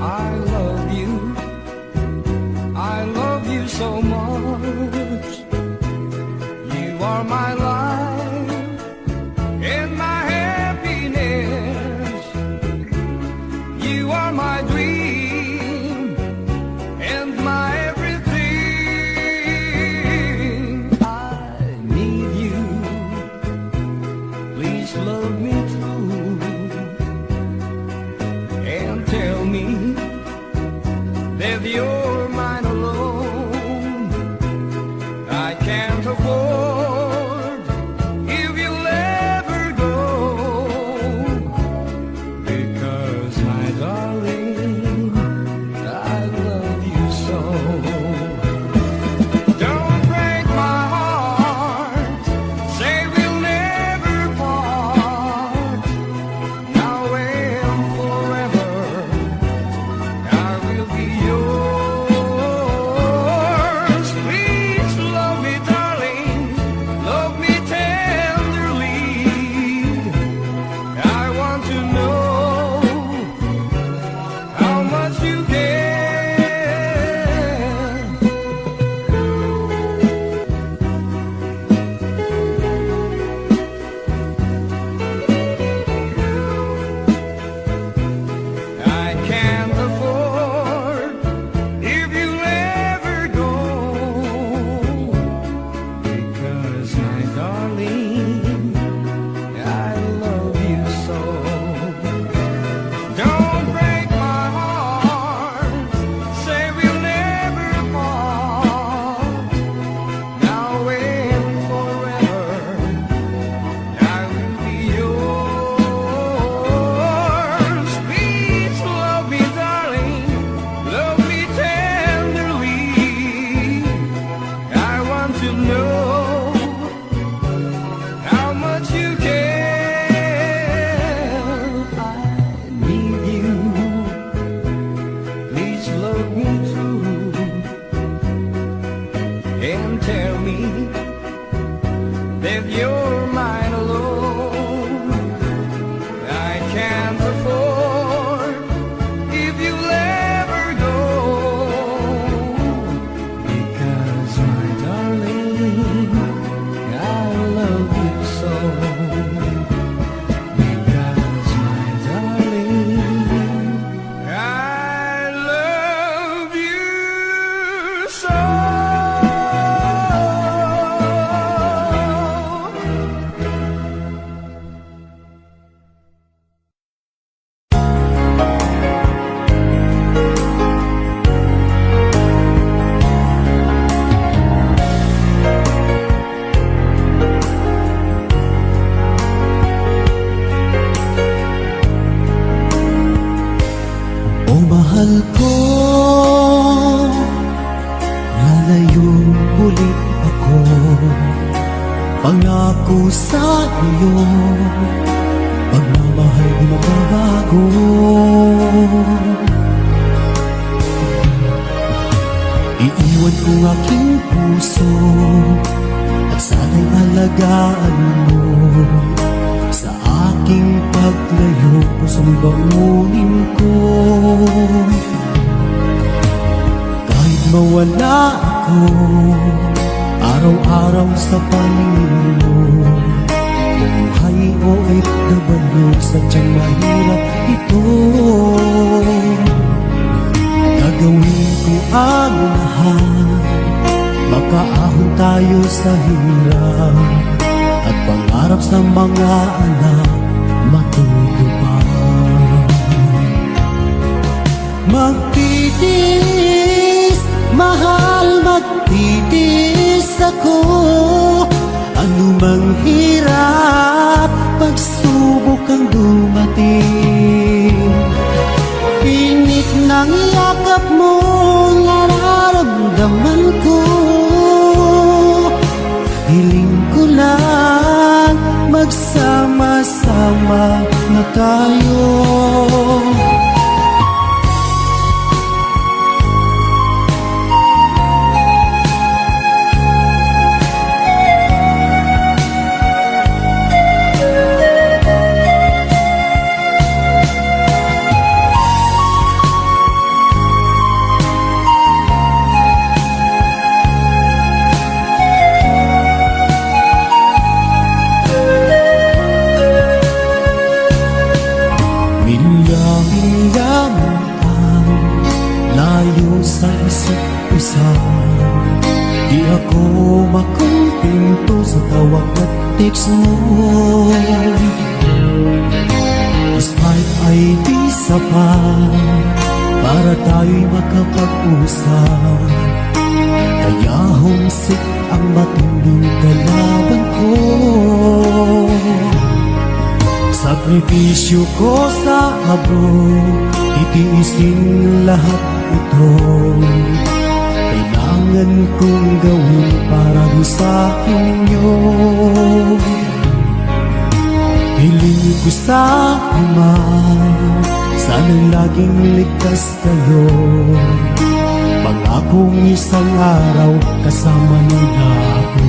I love you so much. You are my life and my happiness. You are my dream and my everything. I need you. Please love me true and tell me that you're mine alone. I can't afford if you'll ever go, because my darling, I love you so. Don't break my heart, say we'll never part. Now and forever I will be yours. Please love me, darling. Love me tenderly. I want to know how much you care. I can't afford if you'll ever go, because my darling, I love you so. Don't break my heart, say we'll never part. Now and forever I will be yours. Please love me, darling. Love me tenderly. I want to know how much you care. I need you. Please love me true and tell me that you're mine alone. I can't afford if you'll ever go, because my darling, I love you so. Because my darling, I love you so. O mahal ko, lalayong ulit ako. Pangako sa iyo, pagmamahal di mababago. Iiwan ko aking puso at sana'y alagaan mo. Sa aking paglayo, pusong bangunin ko. Kahit mawala ako, araw-araw sa paningin mo. Buhay o OFW, sadyang mahirap ito. Gagawin ko ang lahat, makaahon tayo sa hirap, at pangarap sa mga anak matutupad. Magtitiis, mahal, magtitiis ako. Anumang hirap, pagsubok ang dumating. Init ng yakap mo, nararamdaman ko. Hiling ko lang, magsama-sama na tayo. sa isip usa. Di ako makontento sa tawag at text mo. Despite ay di sapat para tayo'y makapag-usap. Kaya homesick ang matinding kalaban ko. Sakripisyo ko sa abroad, titiisin lahat ito. Kailangan kong gawin para rin sa inyo. Hiling ko sa Ama, sana'y laging ligtas kayo. Pangakong isang araw kasama niyo na ako.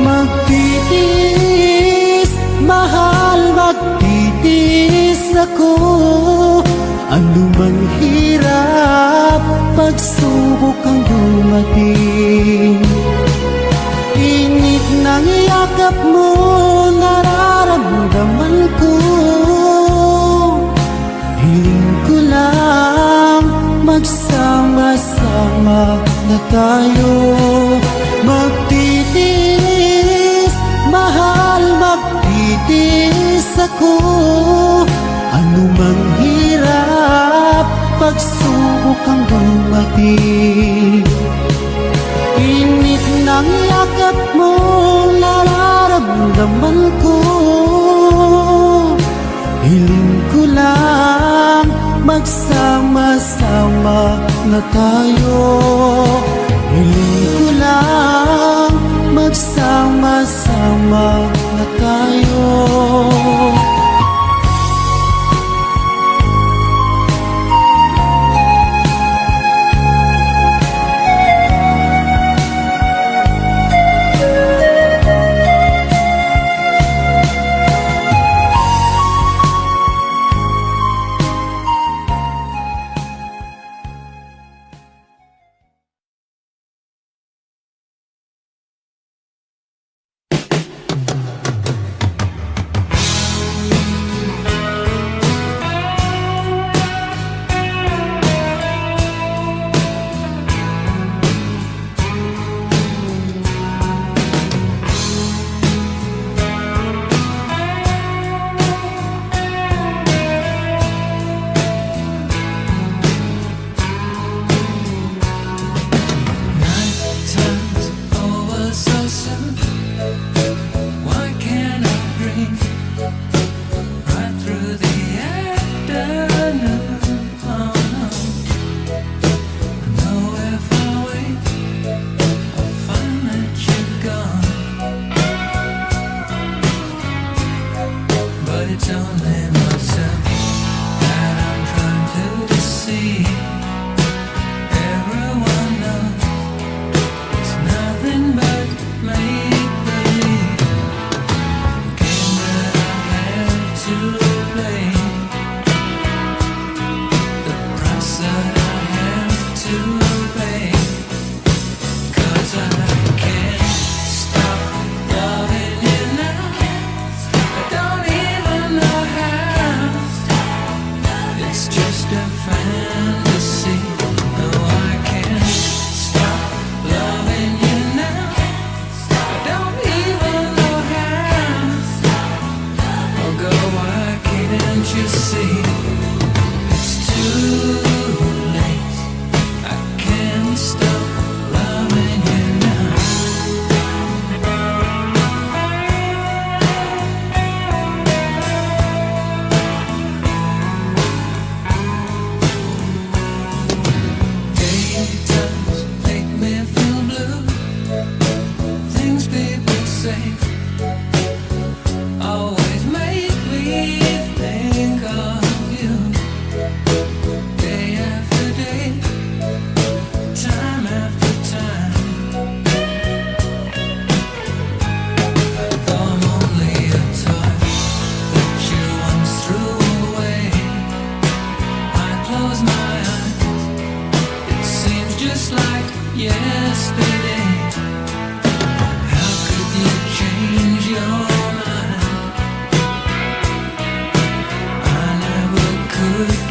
Magtitiis, mahal, magtitiis ako. Ano mang hirap, pagsubok ang dumating. Init ng yakap mo, nararamdaman ko. Hiling ko lang, magsama-sama na tayo. Magtitiis, mahal, magtitiis ako. Ano mang hirap, pagsubok ang dumating. Init ng yakap mo, nararamdaman ko. Hiling ko lang, magsama-sama na tayo. Hiling ko lang, magsama-sama na tayo.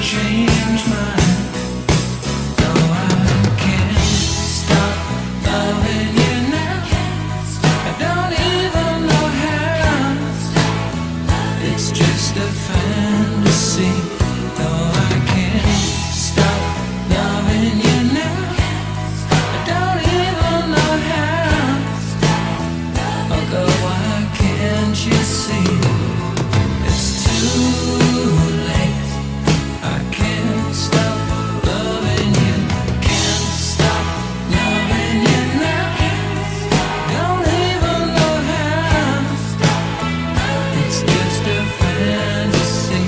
change change my though I can't stop loving you now. I don't even know how. It's just a fantasy. Though I can't stop loving you now. I don't even know how. Oh girl, why can't you see? It's too late. I can't stop loving you. Can't stop loving you now. Don't even know how. It's just a fantasy.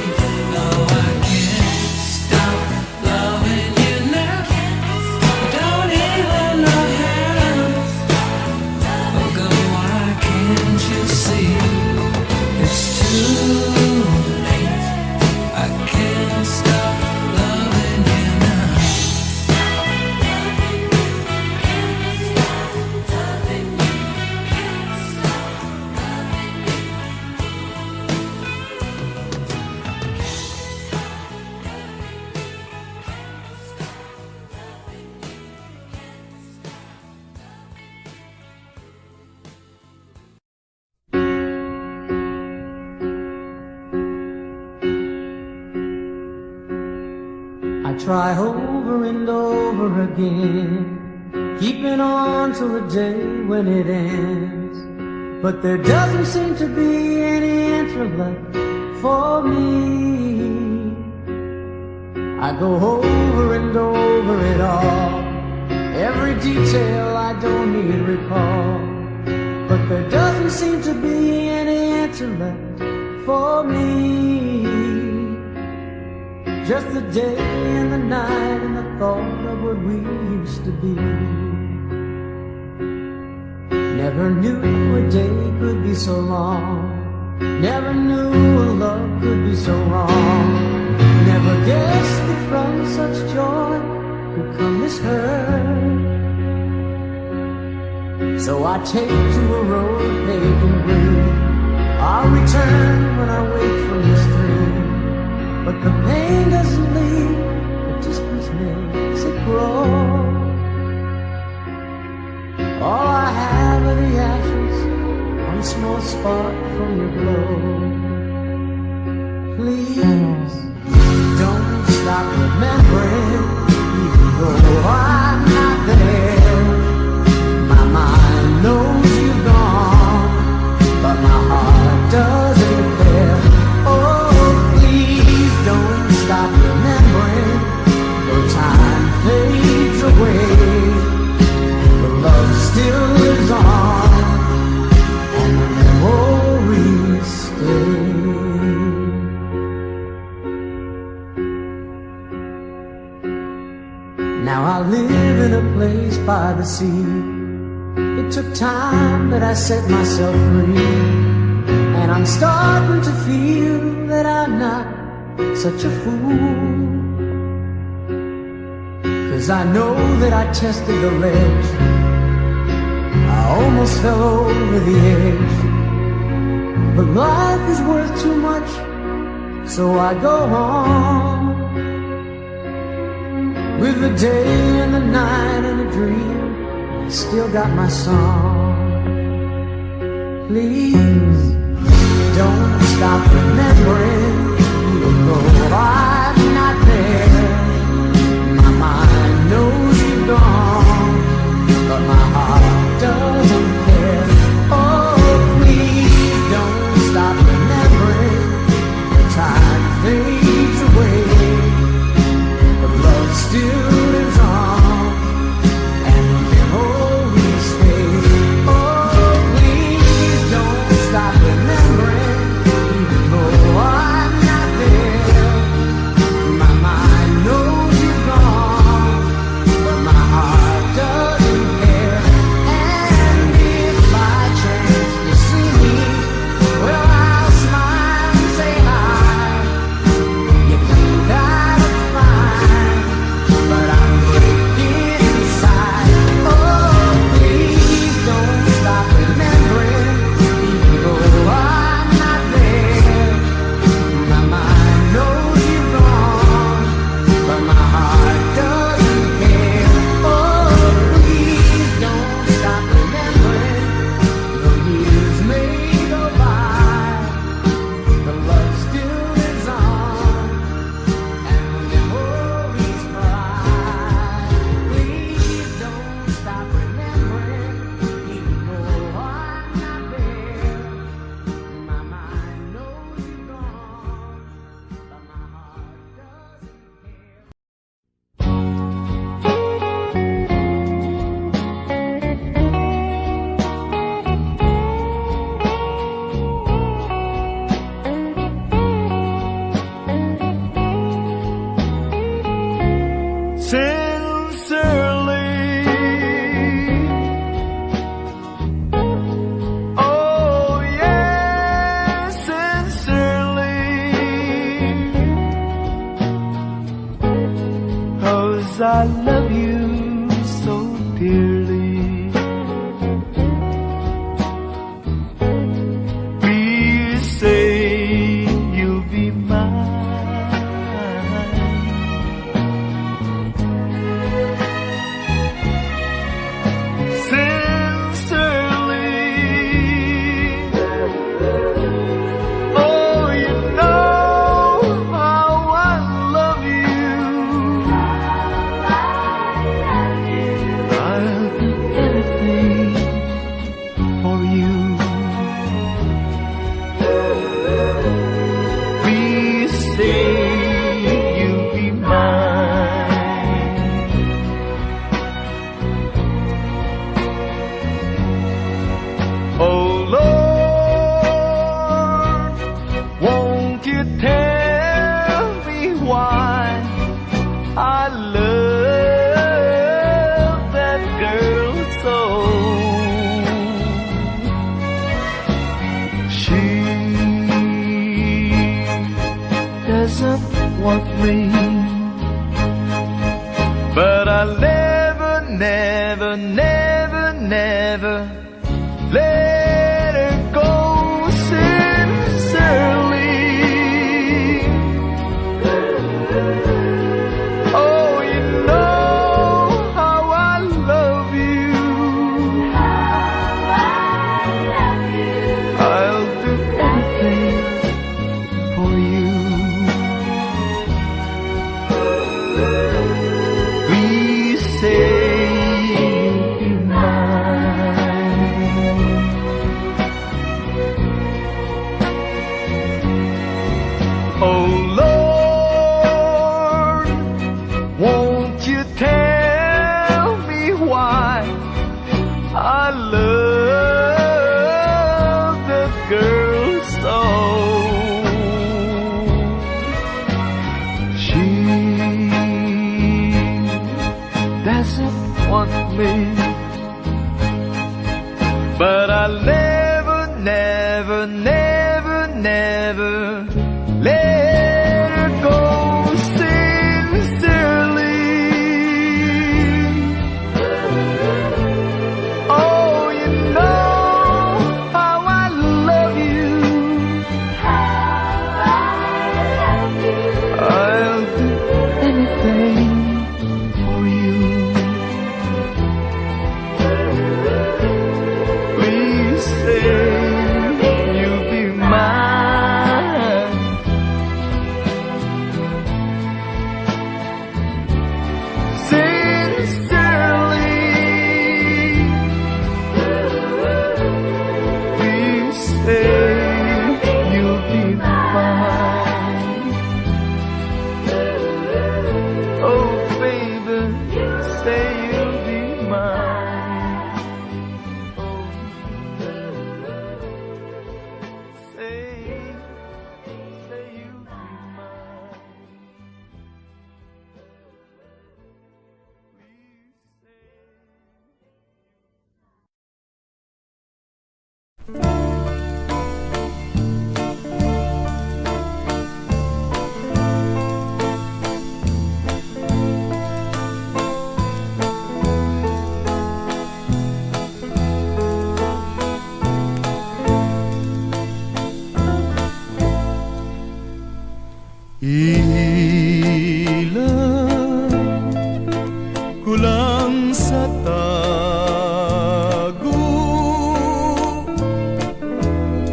Oh, I can't stop loving you now. Don't even know how. Oh, girl, why can't you see? It's too late. I can't stop loving you now. I try over and over again, keeping on till the day when it ends. But there doesn't seem to be any answer left for me. I go over and over it all, every detail I don't need recall. But there doesn't seem to be any answer left for me. Just the day and the night and the thought of what we used to be. Never knew a day could be so long. Never knew a love could be so wrong. Never guessed that from such joy could come this hurt. So I take to a road paved in green. I'll return when I wake from this dream. But the pain doesn't leave, the distance makes it grow. All I have are the ashes, one small spark from your glow. Please, don't stop remembering, even though I'm not there. My mind knows you've gone, but my heart doesn't care. Don't stop remembering, though time fades away. The love still lives on, and the memories stay. Now I live in a place by the sea. It took time, but I set myself free. And I'm starting to feel that I'm not such a fool. 'Cause I know that I tested the ledge. I almost fell over the edge. But life is worth too much, so I go on. With the day and the night and the dream, I still got my song. Please, don't stop remembering, even though I'm not there. My mind knows you've gone, but my heart doesn't care. Oh, please don't stop remembering. The time fades away, but love still lives on, and the memories stay. Oh, please don't stop remembering, even though I'm not there. sincerely. Oh yes, sincerely. 'Cause I love you so dearly. Please say you'll be mine. Sincerely. Oh, you know how I love you. I'll do anything for you. Please say you'll be mine. Oh Lord, won't you tell me why I love that girl so? She doesn't want me, but I'll never, never, never, never let her go. Sincerely. Oh, you know how I love you. I'll do anything for you. Please say you'll be mine. Oh Lord, won't you tell me why I love the girl so? She doesn't want me, but I'll never, never, never, never let her go. Sincerely. Oh, you know how I love you. I'll do anything for you. Please say you'll be mine. Sincerely. Please say you'll be mine. Oh baby, say you'll be mine. Oh, say you'll be mine. Ilan kulang sa tago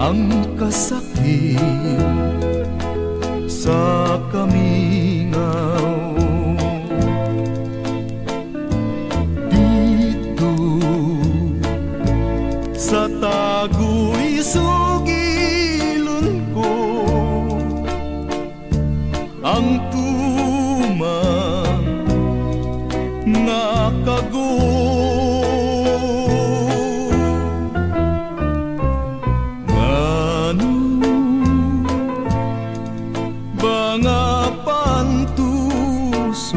ang kasakit sa kamingaw. Dito sa tago'y sugilon ko ang tumang nakago. Ngano ba nga pantuson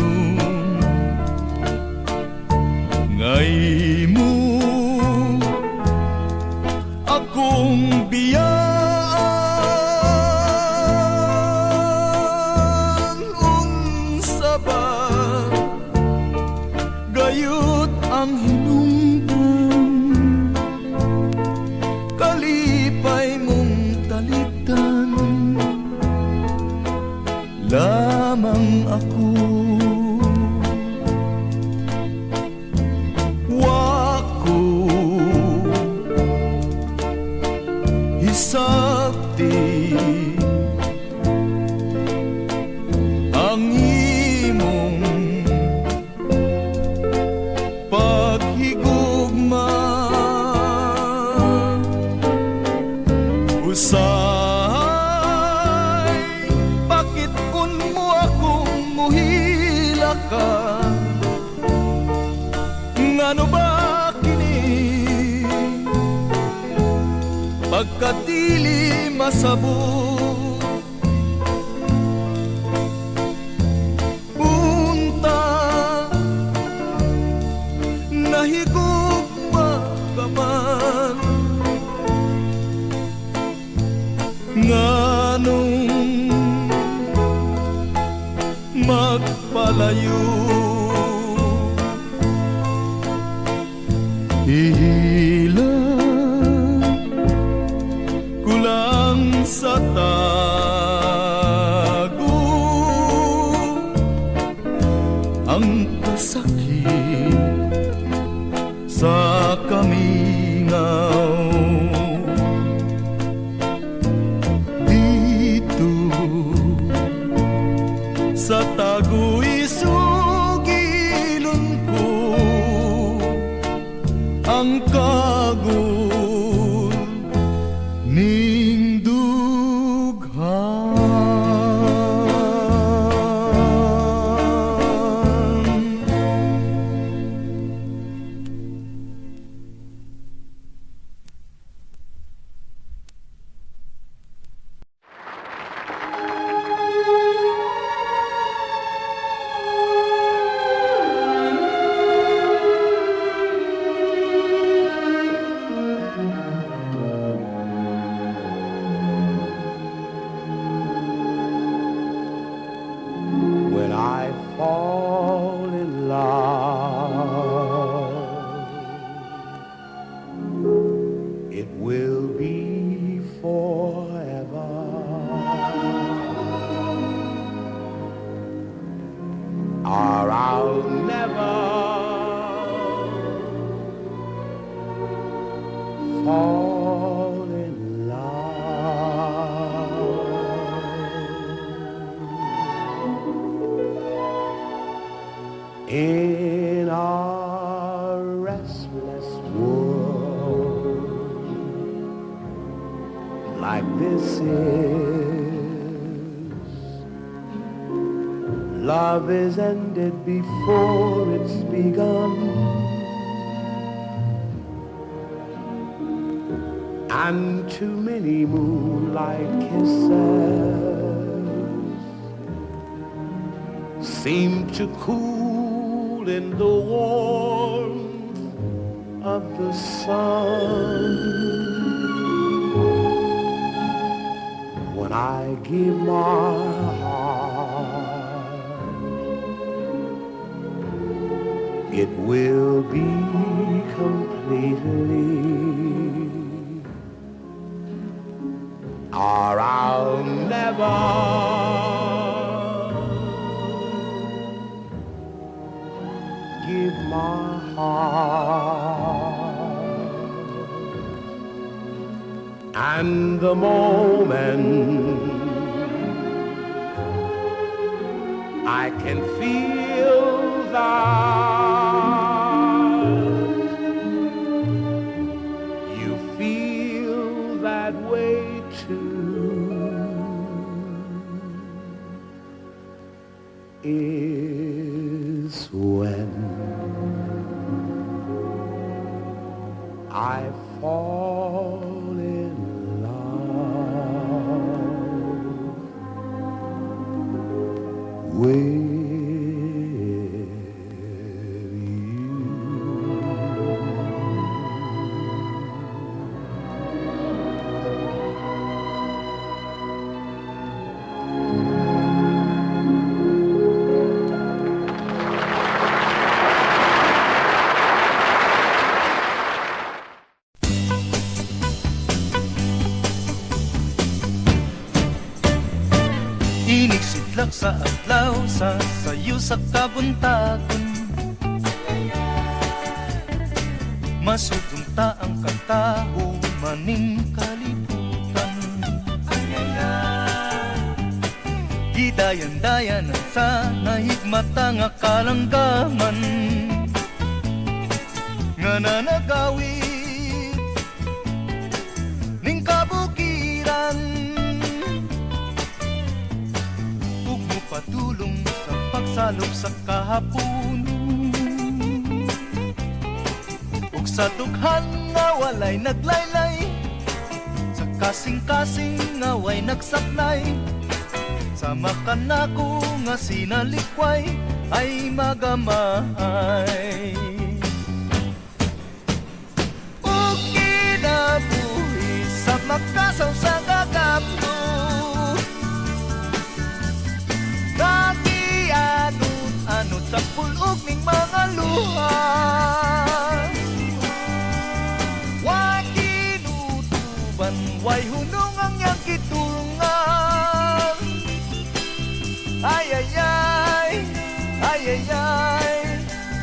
ako. Wako hisabti ang imong paghigugma. Usahay bakit kun mo akong muhila ka? Ngano ba kini pagkadili masabot? Punta nahigugma ka man, nganong magpalayo? Ihilang kulang sa tago ang kasakit sa kamingaw. Dito sa tago isugilon ko ang kagul ning dughan. When I fall in love, it will be forever. Or I'll never fall in love. In our restless world, like this is, love is ended before it's begun, and too many moonlight kisses seem to cool in the warmth of the sun. When I give my heart, it will be completely, or I'll never give my heart. And the moment I can feel that you feel that way too is when I fall in love with Inig sidlak sa adlaw sa sayo sa kabuntagon. Masudunta ang katao maning kalibutan. Gidayan-dayan sa nahigmata nga kalanggaman, nga nanagawid ning kabukiran. Ug mopadulong sa pagsalop sa kahapunon, ug sa dughan nga walay naglaylay, sa kasing-kasing nga way nagsaknay. Sama ka nako nga sinalikway ay magamay. Ug kinabuhi sa makasaw sa gagapto, nagianod-anod sa pulog ning mga luha. Wa kinutuban, way hunong ang iyang kitulungan. Ay ay ay, ay ay ay,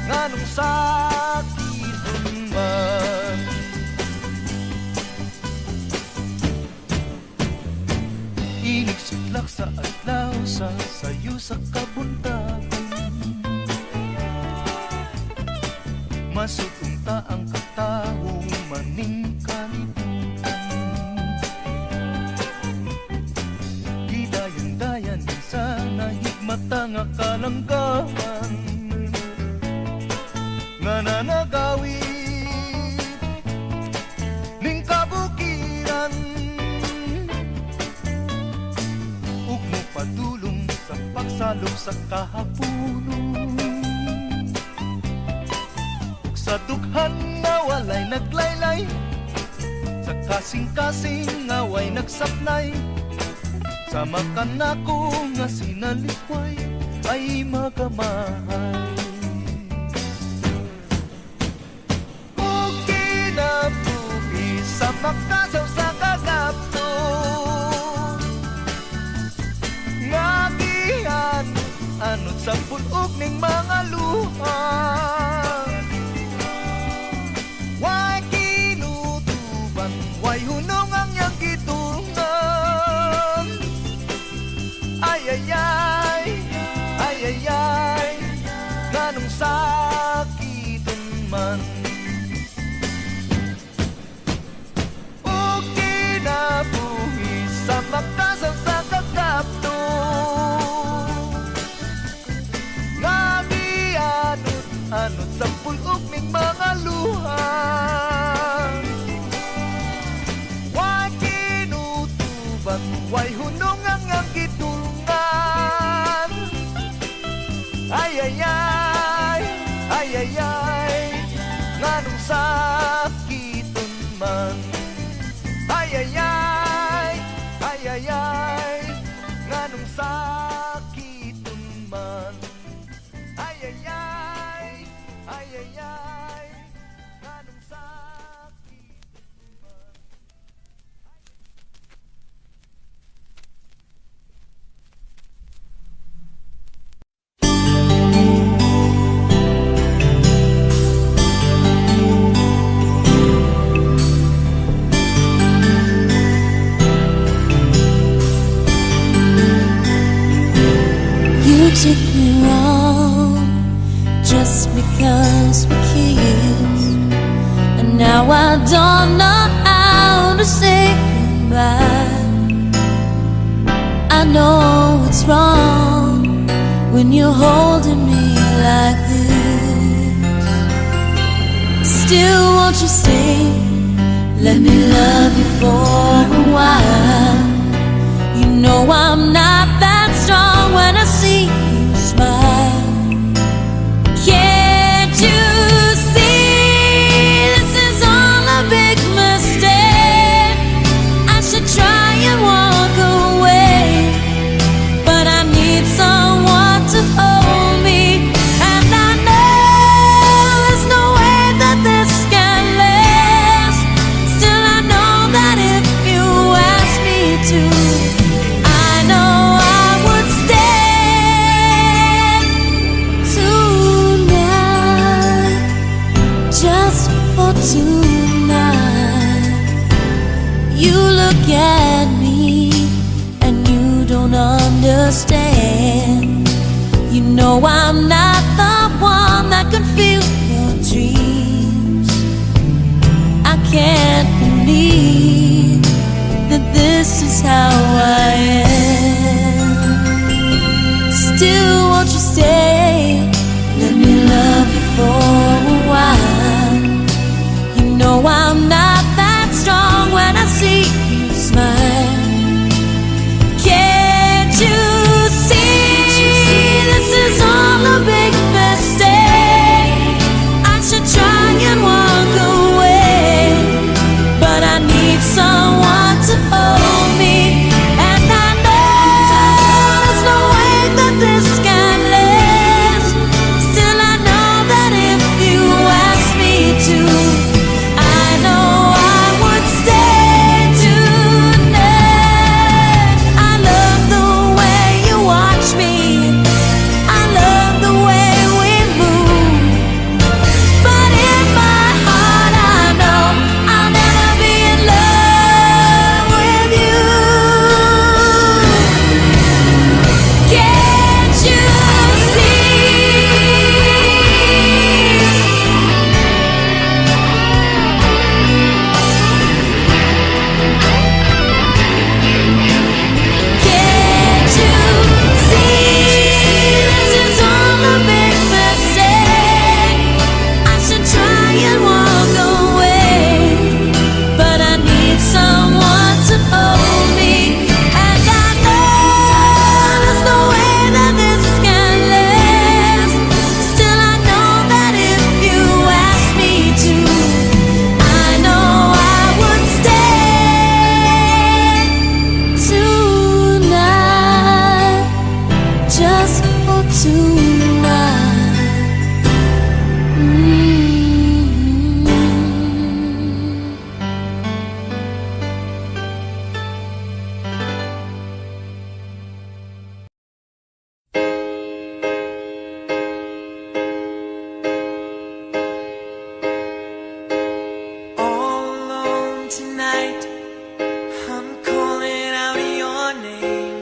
nganong sakit man. Inig sudlak sa adlaw sa sayo sa kabuntagon, masudunta ang katao maning kalibutan. Gidayan-dayan sa nahigmata nga kalanggaman, nga nanagawid ning kabukiran. Ug mopadulong sa pagsalop sa kahapunon, ug sa dughan nga walay naglaylay, sa kasing-kasing nga way nagsaknay. Sama ka nako nga sinalikway ay magamay. Ug kinabuhi sa makasaw sa kagapto, nga gianod sa pulog ning mga luha. Way kinutuban, way hunong ang iyang gitulungan. Ay ay ay, ay ay ay, nganong sakiton man. Ug kinabuhi sa makasaw sa kagapto, nga gianod-anod sa pulog ning mga luha. Way kinutuban, way hunong ang iyang gitulungan. Ay ay ay, ay ay ay, nganong sakiton man. Ay ay ay, ay ay ay, nganong sakiton man. Ay ay ay, ay ay ay, nganong sakiton man. You took me wrong just because we kissed, and now I don't know how to say goodbye. I know it's wrong when you're holding me like this. Still, won't you stay? Let me love you for a while. You know I'm not that strong when I see you smile. Can't you see this is all a big mistake? I should try and walk away, but I need someone to hold me, and I know there's no way that this can last. Still I know that if you ask me to, I know understand. You know I'm not the one that can feel your dreams. I can't believe that this is how I am. Still, won't you stay? Let me love you for a while. You know I'm not that strong when I see you smile. Can't you see this is all a big mistake? I should try and walk away, but I need someone to hold me. And I know there's no way that this can last. Still I know that if you ask me to, I know I would stay tonight. I love the way you watch me, I love the way we move, but in my heart I know I'll never be in love with you. Can't you see? Can't you see? This is all a big mistake. I should try and walk away, but I need someone to hold me. And I know there's no way that this can last. Still I know that if you ask me to, I know I would stay tonight, just for tonight. All alone tonight, I'm calling out your name.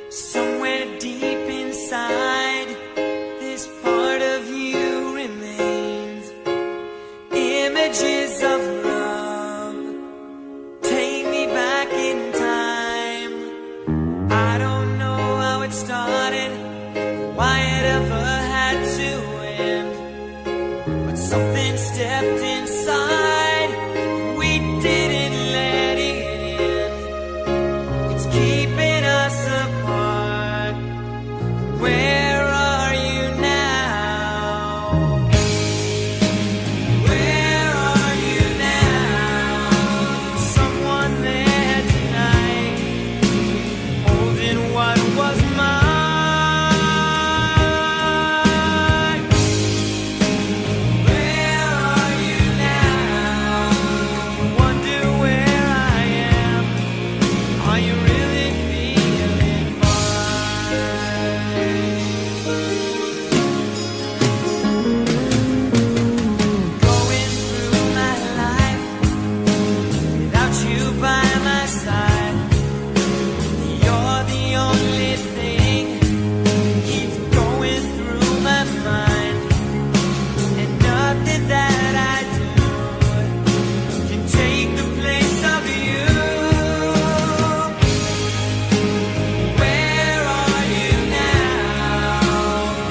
Somewhere deep inside, this part of you remains. Images of love take me back in time. I don't know how it started, why it ever had to end, but something stepped inside, we didn't let it in. It's keeping us apart. Where are you now? Where are you now? Someone there tonight, holding what was mine. Where are you now? Wonder where I am. Are you really feeling fine? Going through my life without you by my side. You're the only thing keeps going through my mind, and nothing that I do can take the place of you. Where are you now?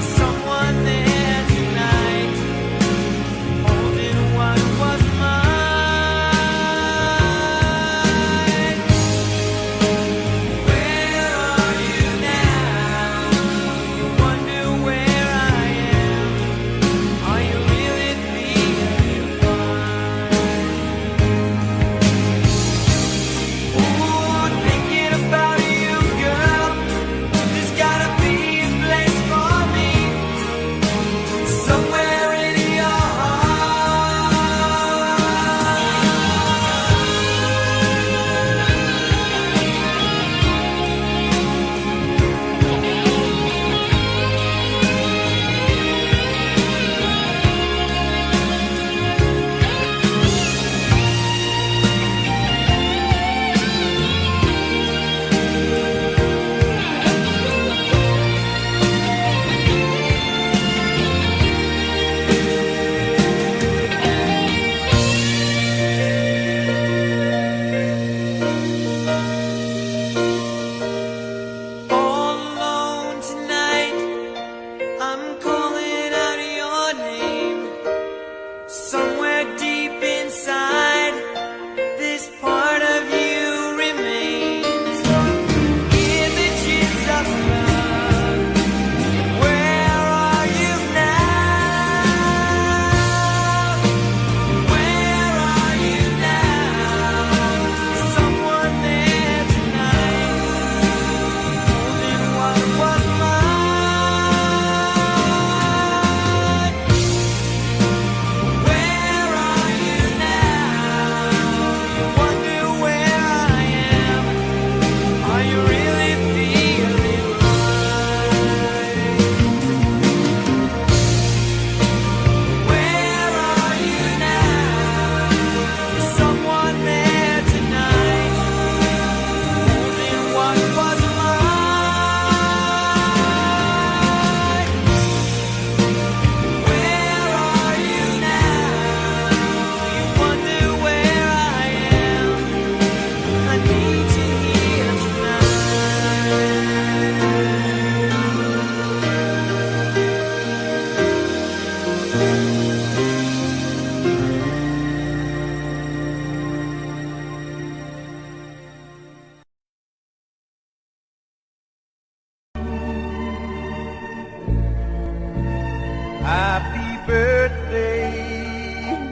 Happy birthday,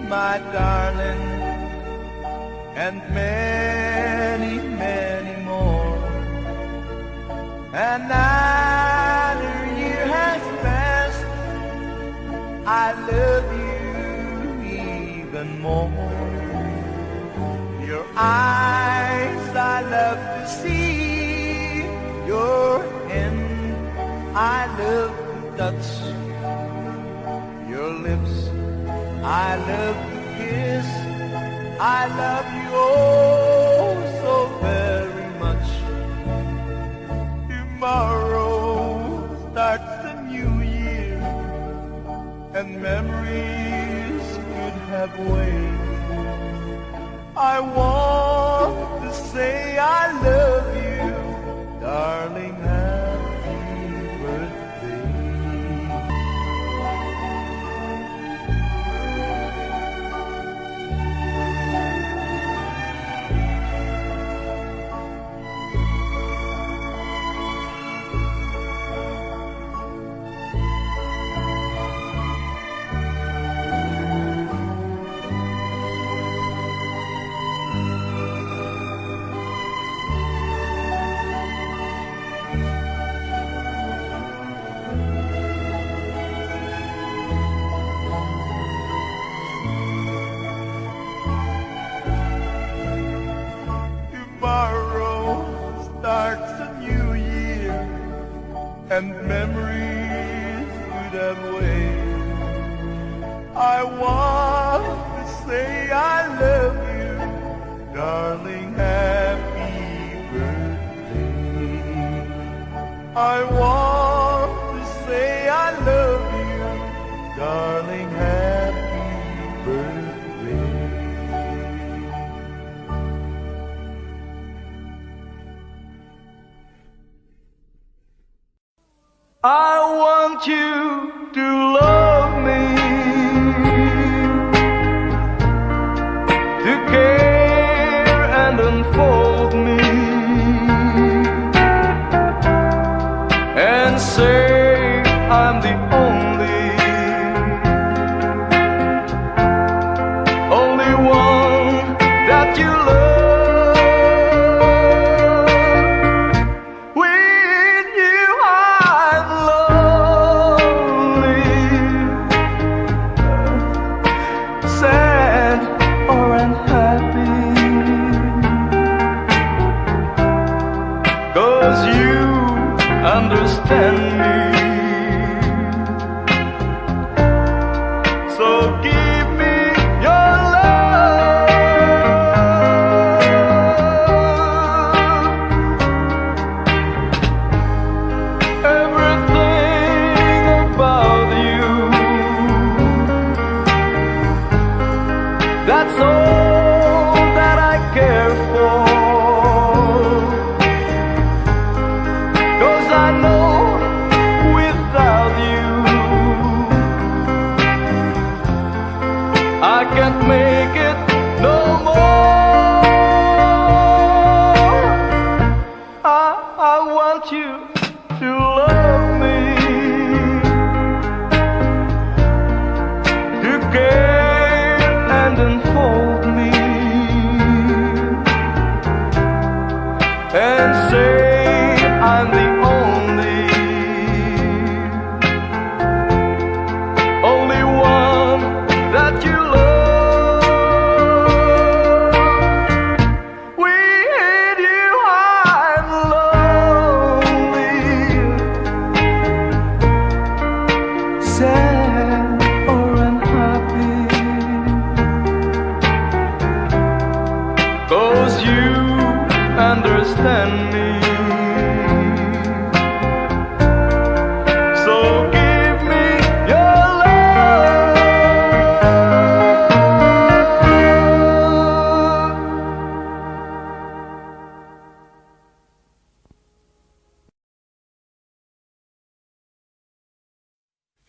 my darling, and many, many more. Another year has passed, I love you even more. Your eyes I love to see, your hand I love to touch, your lips I love to kiss. I love you oh so very much. Tomorrow starts the new year, and memories could have waited. I want to say I love you, darling, happy birthday. Tomorrow starts a new year, and memories would have waited. I want to say I love you, darling, happy birthday. I want to say I love you, darling, happy birthday. I want you to love me, to care and unfold me, and say I'm the only one that you love. Understand me, so give me your love. Everything about you, that's all that I care for. I know without you I can't make it no more. I want you to love me, to care and unfold me, and say I'm the only one that you love. With you I'm lonely, sad or unhappy, 'cause you understand me.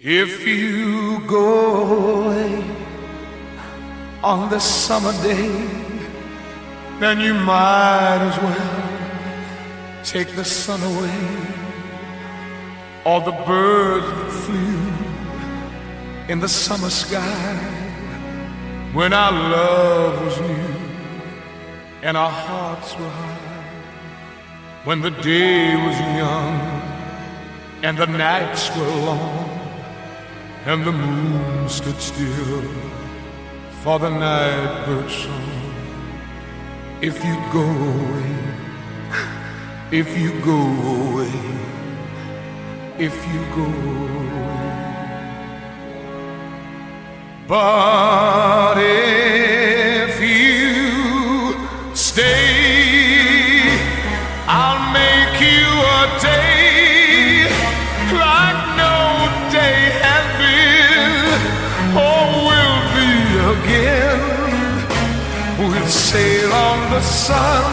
If you go away on the summer day, then you might as well take the sun away. All the birds that flew in the summer sky, when our love was new and our hearts were high, when the day was young and the nights were long, and the moon stood still for the night bird song. If you go away, if you go away, if you go away. But if you stay, I'll make you a day like no day has been or will be again. We'll sail on the sun,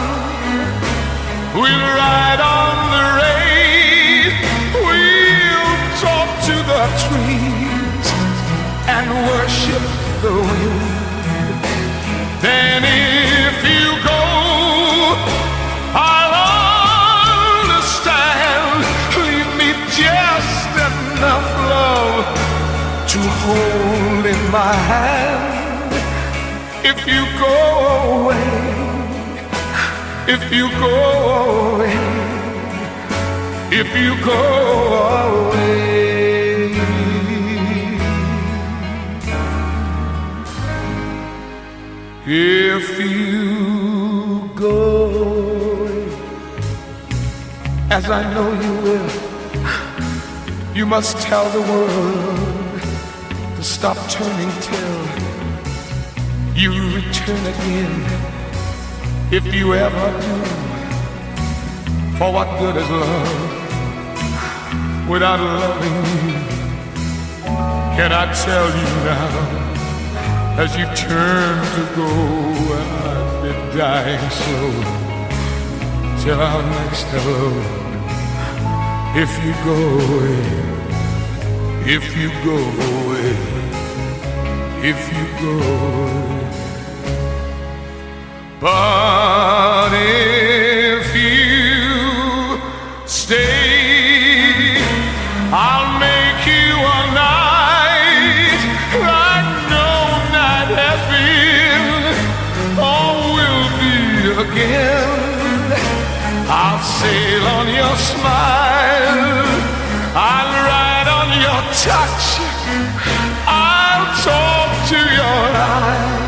we'll ride on the rain, we'll talk to the trees and worship the wind. Then if you go, I'll understand. Leave me just enough love to hold in my hand. If you go away, if you go away, if you go away. If you go away, as I know you will, you must tell the world to stop turning till you return again. If you ever do, for what good is love without loving you? Can I tell you now, as you turn to go, I've been dying slow till our next hello. If you go away, if you go away, if you go away. But if you stay, I'll make you a night like no night has been or will be again. I'll sail on your smile, I'll ride on your touch, I'll talk to your eyes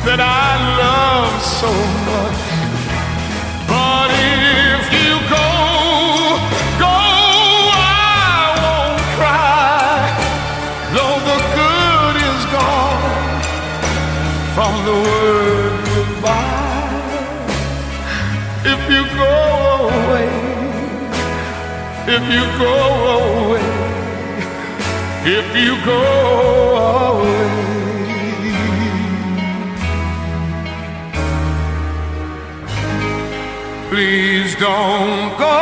that I love so much. But if you go, I won't cry, though the good is gone from the word goodbye. If you go away, if you go away, if you go away. Please don't go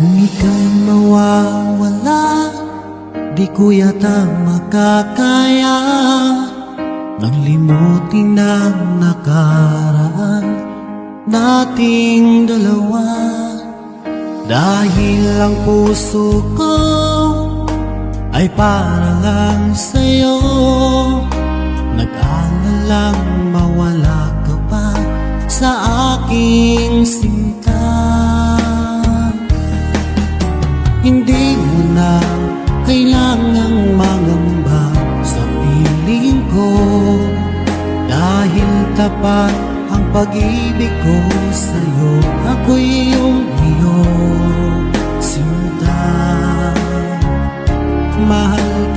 Kung ika'y mawawala, di ko yata makakaya nang limutin ang nakaraan nating dalawa. Dahil ang puso ko ay para lang sa'yo, nag-aalalang mawala ka pa sa aking sinta. Hindi mo na kailangang mangamba sa piling ko, dahil tapat ang pag-ibig ko sa'yo. Ako'y iyong sinta. Mahal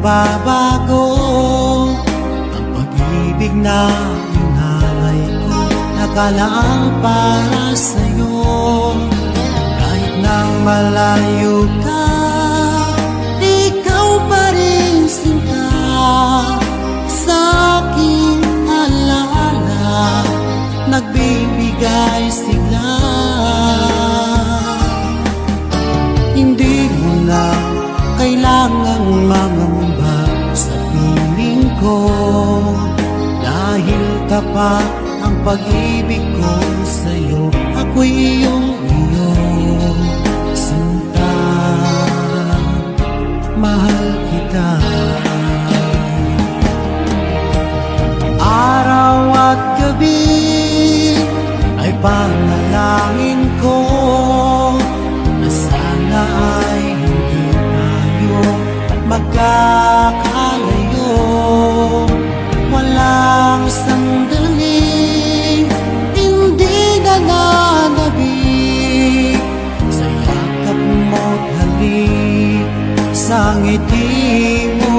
magbabago ang pag-ibig na inalay ko, nakalaang para sa'yo. Kahit nang malayo ka, ikaw pa rin sinta sa aking alaala, nagbibigay sigla. Hindi mo na kailangang mangamba sa piling ko, dahil tapat ang pag-ibig ko sa'yo. Ako'y iyong sinta, mahal kita. Araw at gabi ay panalangin ko na sana ay hindi tayo magkakalayo. Walang sandaling hindi nananabik sa yakap mo't halik, sa ngiti mo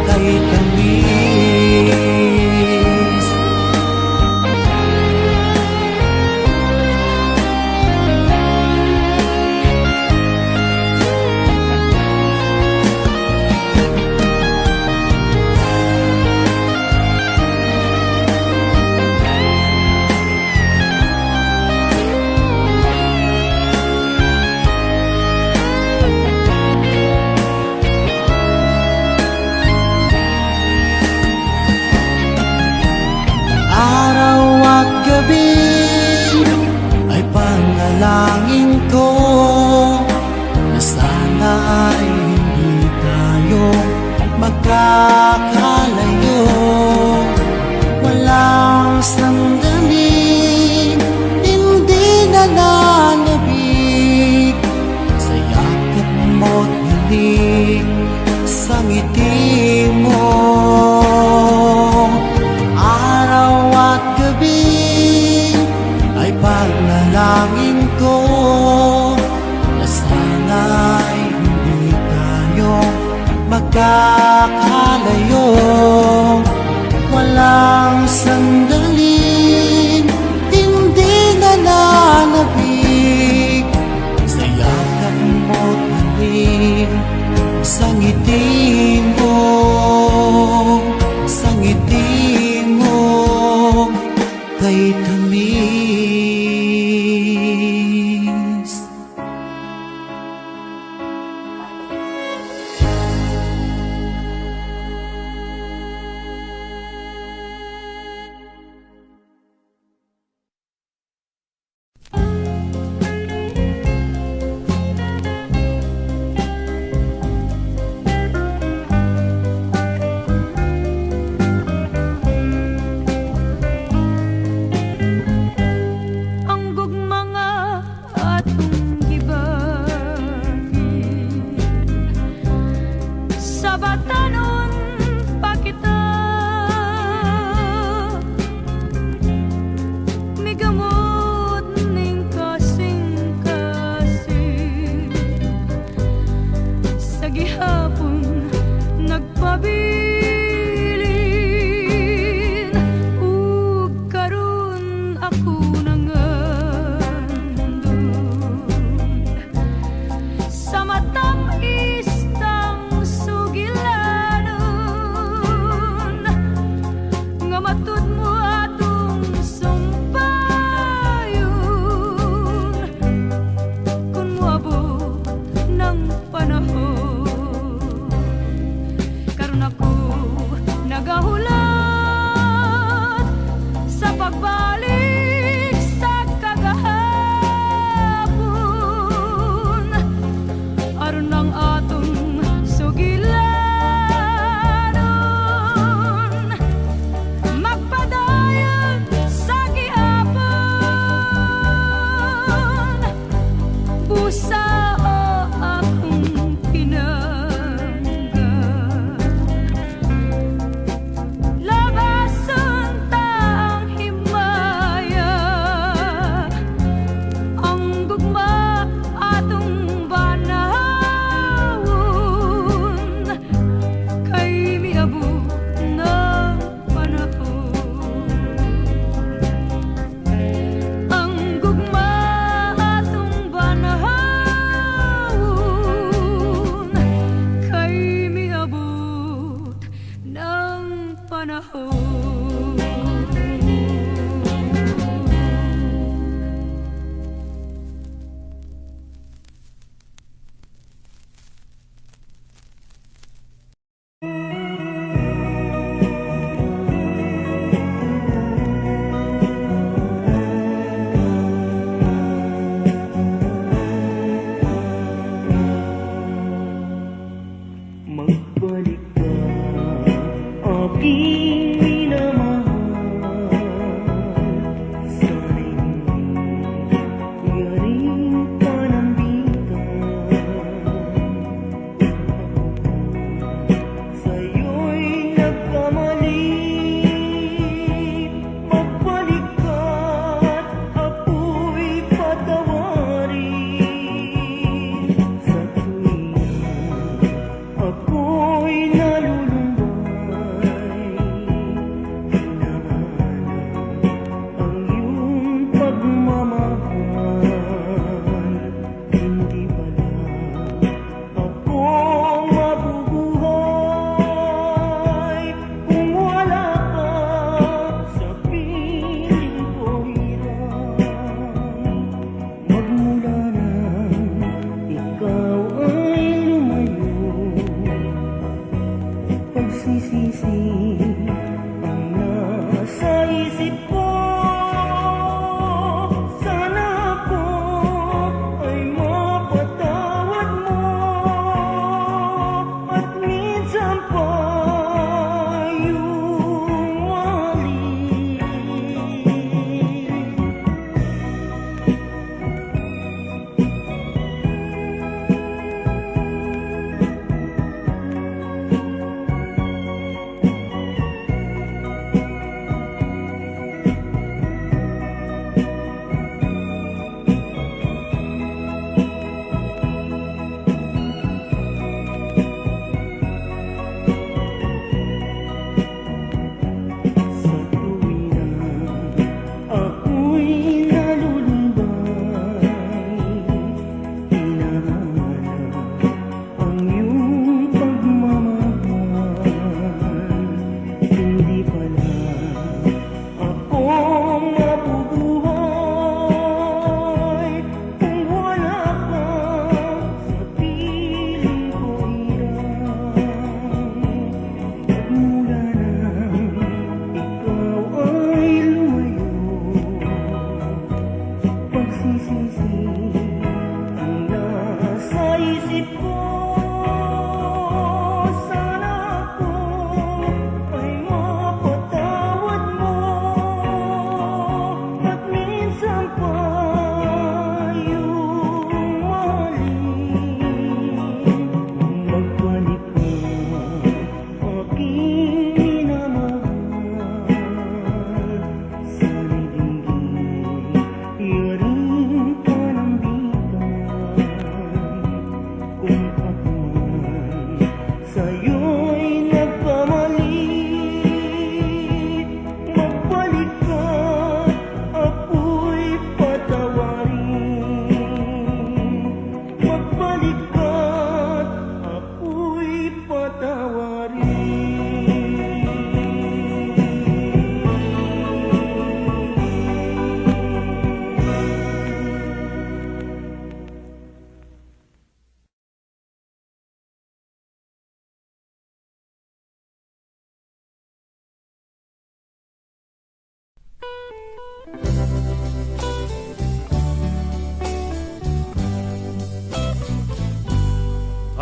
kay tamis. Araw at gabi ay panalangin ko na sana ay hindi tayo magkakalayo. Walang sandaling hindi nananabik sa yakap mo't halik, sa ngiti mo. Araw at gabi ay panalangin ko na sana ay hindi tayo magkakalayo. Walang sandaling hindi nananabik sa yakap mo't halik, sa ngiti mo, sa ngiti mo kay tamis. Ang gugmanga atong gibagin sa batanon pa kita migamot ning kasing-kasing sa gihapon nagpabilin ug karon ako nangandun sa matapistang sugilanon nga matud mo atong sumpayon kung moabot ng panahon.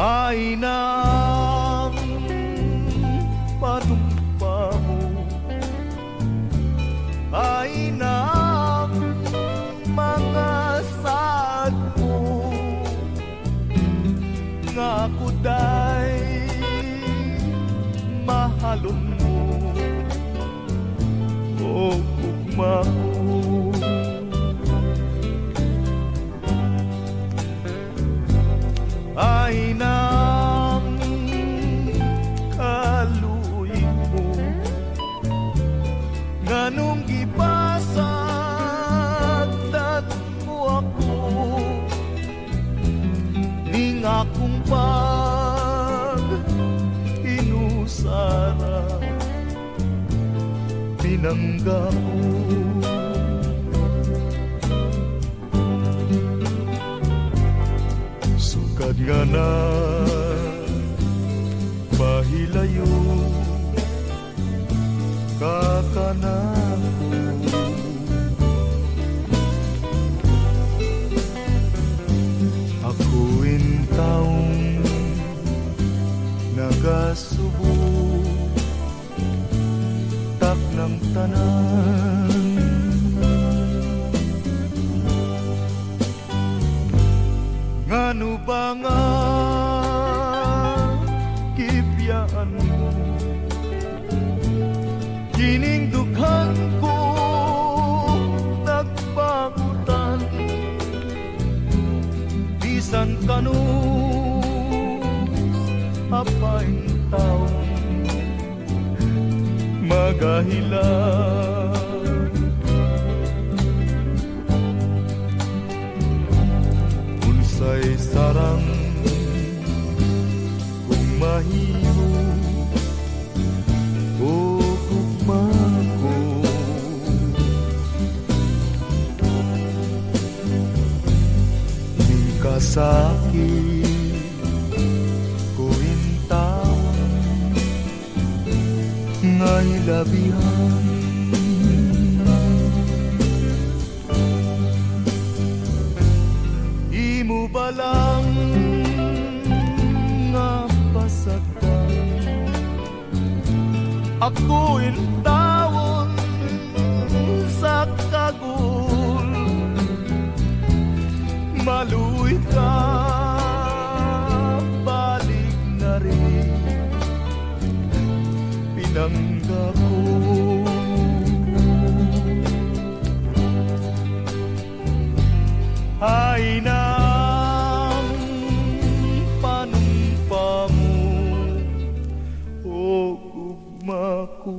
Ay nang panumpa mo, ay nang mga saad mo, nga ako day mahalon mo, o ugma ko. Ay nang kaluy mo, nganong gipasagdan mo ako, ning akong pag-inusara, pinangga ko. Sukad nga na mahilayo kakanako, akuin taong nagasubo tak ng tanan. Ngano ba nga kipyaan mo, kining dughan ko nagpagutan, bisan kanu apaing taong magahilan. Unsay sarang kung mahimo o gugma ko, ning kasakit ko intaon nga hilabihan. Imo ba lang nga pasagdan, ako intawon sa kagul, maluwi ka balik na rin, pinangga ko. Ay nang panumpa mo, o ugma ko.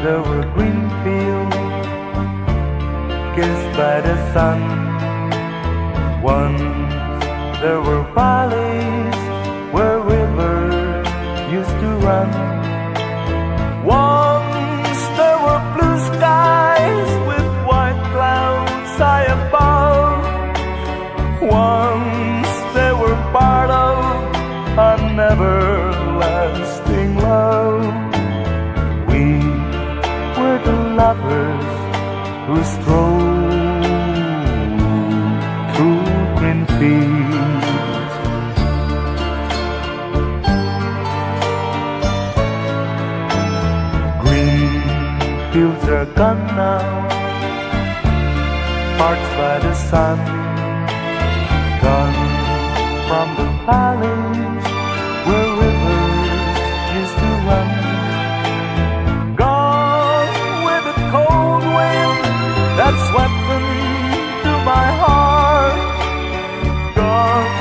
There were green fields kissed by the sun. Once there were valleys where rivers used to run. Once there were blue skies with white clouds high above. Once they were part of a never-lasting love. We were the lovers who strolled through green fields. Green fields are gone now, parched by the sun, gone from the valleys where rivers used to run. That swept into my heart, gone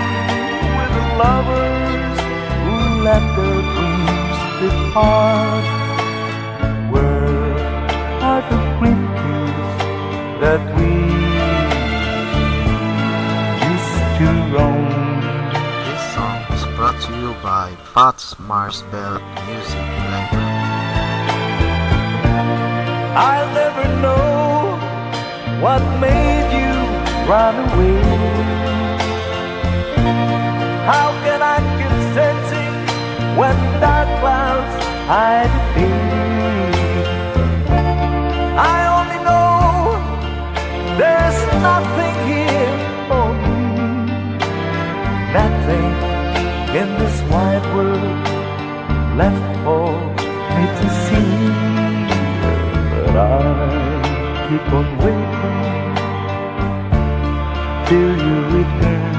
with the lovers who let their dreams depart. Where are the green fields that we used to roam you by Pat's Marsbell Music Library. I'll never know what made you run away. How can I keep searching when dark clouds hide the day? I only know there's nothing here for me, nothing in this wide world left for me to see. But I'll keep on waiting till you return.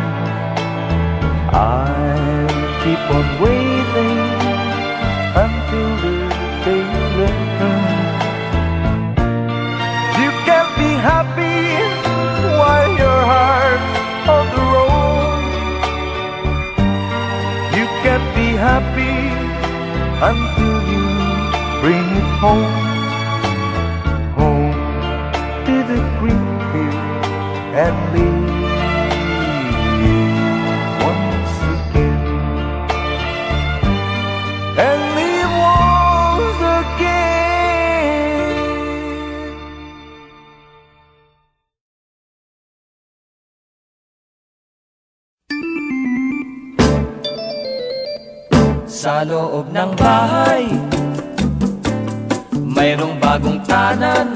I'll keep on waiting until the day you return. You can be happy while your heart's on the road. You can be happy until you bring it home. Home to the green field and leave once again. And leave once again. Sa loob ng bahay, mayroong bagong tanan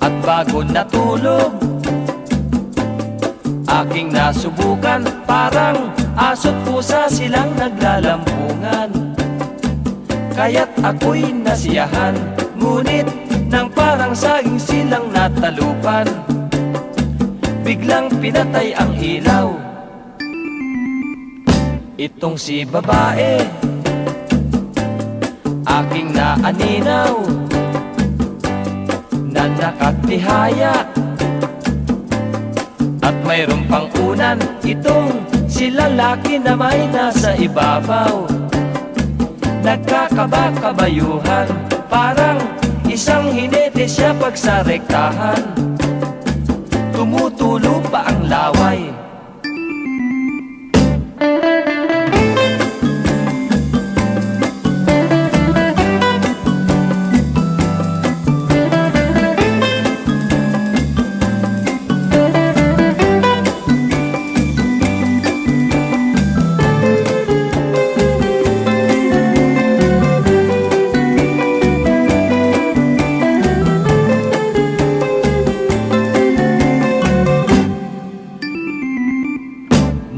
at bago natulog. Aking nasubukan, parang aso't pusa silang naglalampungan. Kaya't ako'y nasiyahan, ngunit nang parang saging silang natalupan, biglang pinatay ang ilaw. Itong si babae, aking naaninaw, na nakatihaya. At mayroong pang unan, itong si lalaki na may nasa ibabaw. Nagkakaba-kabayuhan, parang isang hinete siya pagsarektahan. Tumutulo pa ang laway.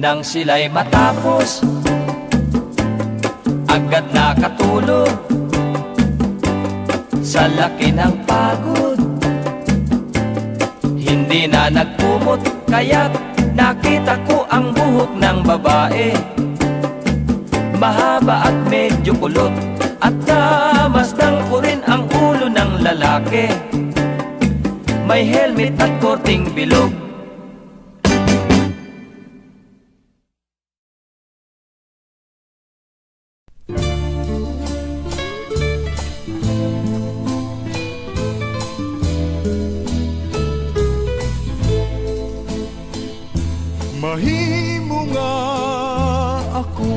Nang sila'y matapos, agad nakatulog. Sa laki ng pagod, hindi na nagkumot, kaya't nakita ko ang buhok ng babae. Mahaba at medyo kulot, at namasdan ko rin ang ulo ng lalaki. May helmet at korting bilog. Mahimo nga ako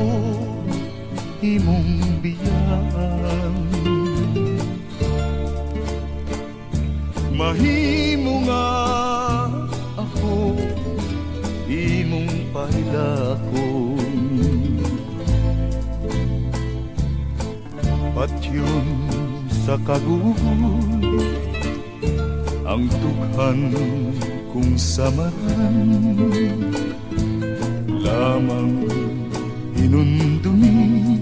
imong biyan, mahimo nga ako imong pailakon. Patyon sa kagubol ang tughan kung samaran, lamang hinundumi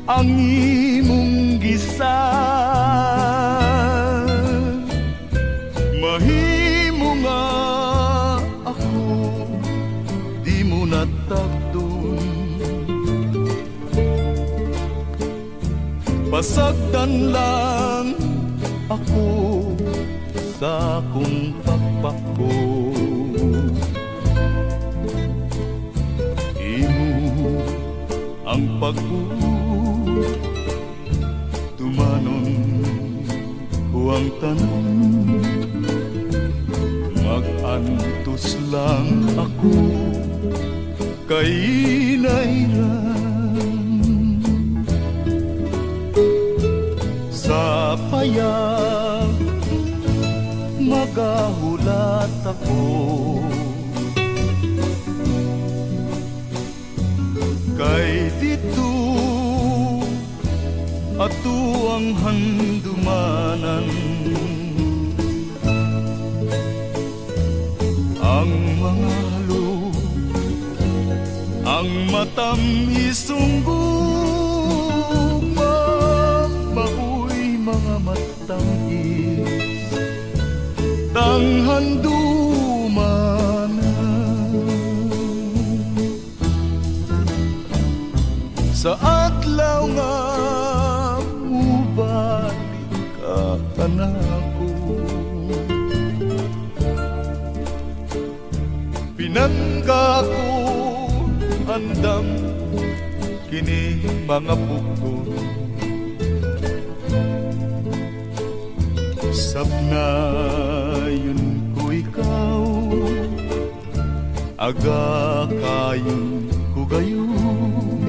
ang imong gisan. Mahimo nga ako di mo natagdon, pasagdan lang ako sa akong pagpako. Ang pagbuo, tumanon ko ang tanan. Mag-antos lang ako kainairan sa payag magahulat ako kay dito ato ang handumanan ang mga halo ang matamisong gugma maoy mga matangis tanghandumanan sa adlaw nga mubalik ka kanako pinangga ko andam kini mga pugong sabnayon ko ikaw aga kayon ko gayon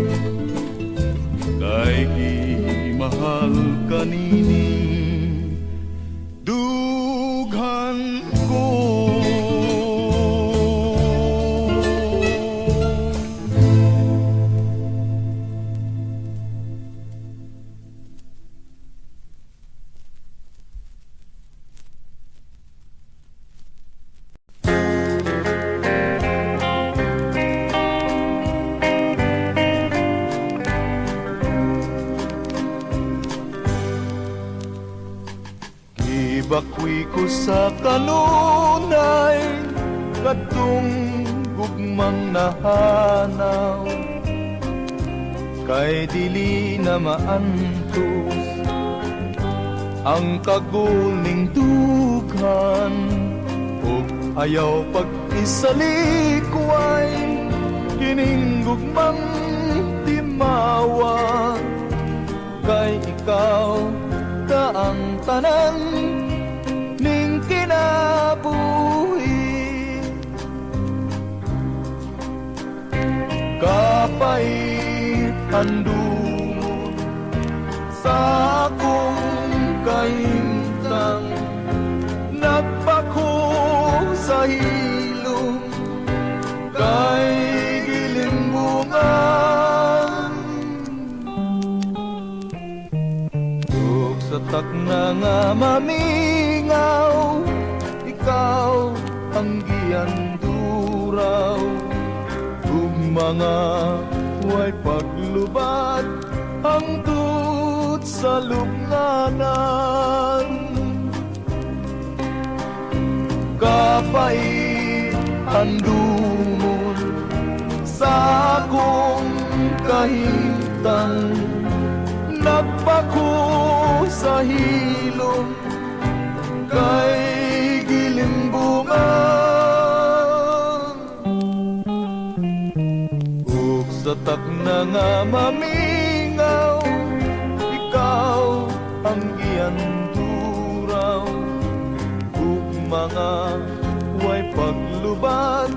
kay mahal kanining dughan ko. Bakwi ko sa kanunay katong gugmang nahanaw kay dili na maantos ang kaguling dughan ug ayaw pag-isalikway kining gugmang timawa kay ikaw ka ang tanan ning kinabuhi kapait handumon sa akong kahimtang nagpako sa hilom kay gilimbungan ug sa takna nga mamingaw ikaw ang giyanduraw ug mga way paglubad hangtod sa lubnganan kapait handumon sa akong kahimtang nagpako sa hilom kay gilimbungan ug sa takna nga mamingaw ikaw ang giyanduraw ug mga way paglubad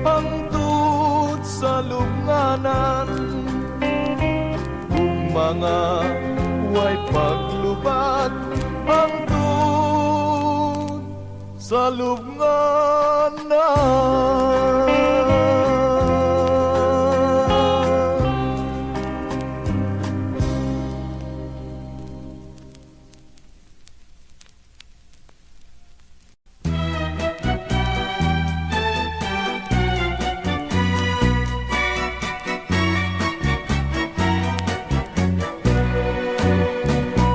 hangtod sa lubnganan ug mga way paglubad hangtod sa lubnganan.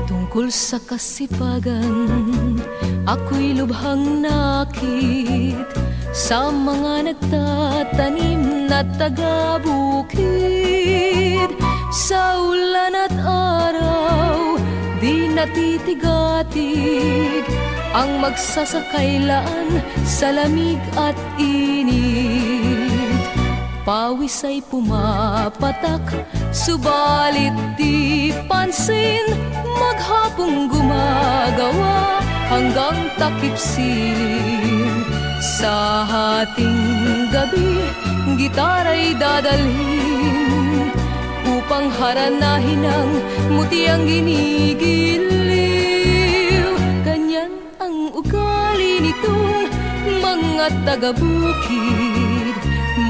Tungkol sa kasipagan, ako'y lubhang nakit sa mga nagtatanim na taga-bukid. Sa ulan at araw, di natitigatig ang magsasakailan sa lamig at init. Pawis ay pumapatak, subalit di pansin, maghapong gumagawa hanggang takip silim Sa hating gabi, gitara'y dadalhin upang haranahin ang mutiang ginigiliw. Ganyan ang ugali nitong mga taga-bukid.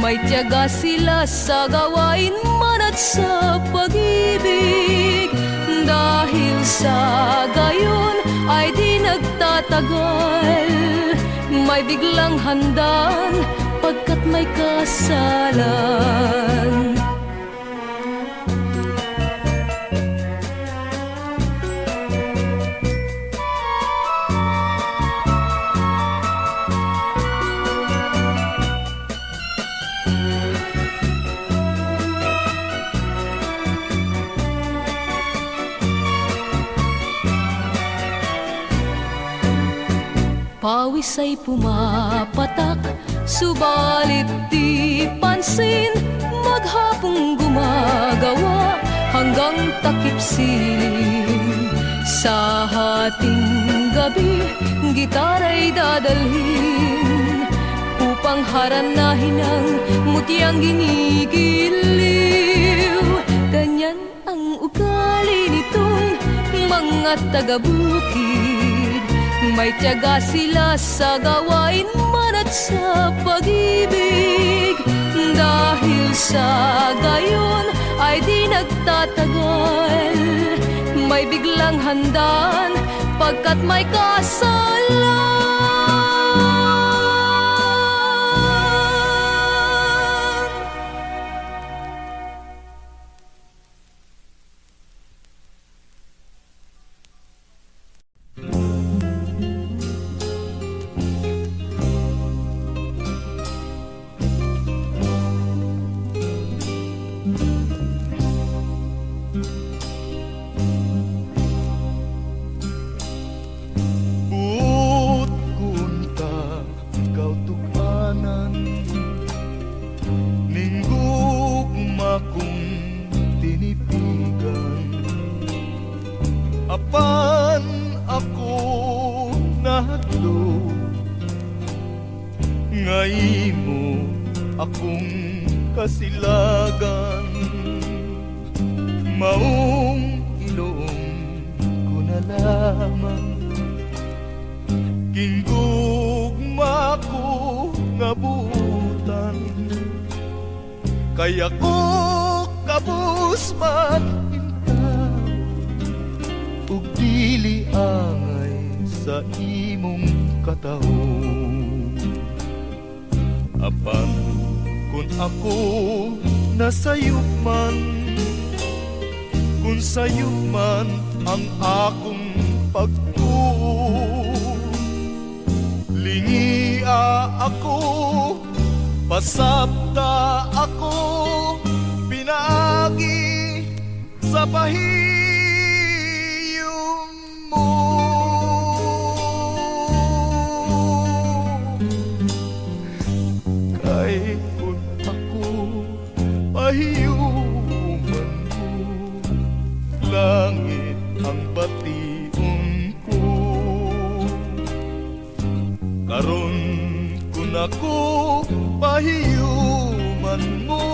May tiyaga sila sa gawain man at sa pag-ibig. Dahil sa gayon ay di nagtatagal, may biglang handaan pagkat may kasalan. Pawis ay pumapatak, subalit di pansin. Maghapong gumagawa hanggang takip silim. Sa hating gabi, gitara'y dadalhin upang haranahin ang mutiang ginigiliw. Ganyan ang ugali nitong mga taga-bukid. May tiyaga sila sa gawain man at sa pag-ibig. Dahil sa gayon ay di nagtatagal, may biglang handaan pagkat may kasalan. Apan ako nahadlo, ngay mo akong kasilagan. Maong ilong ko na lamang, kinggugma ko nga buutan. Kaya ko kabus man ug dili angay sa imong katahon. Apan kung ako nasayop man, kung sayop man ang akong pagtuo, lingia ako, pasabta ako, pinagi sa pahiyom mo. Kay kung ako pahiyuman mo, langit ang bation ko. Karon kung ako pahiyuman mo,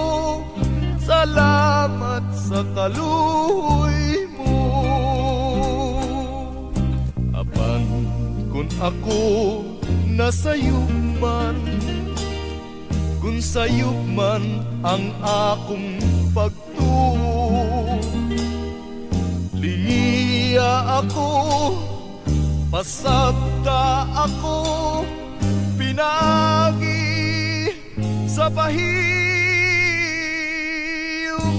salamat sa kaluoy mo. Apan kung ako nasayop man, kung sayop man ang akong pagtuo, lingiya ako, pasabta ako, pinagi sa pahiyom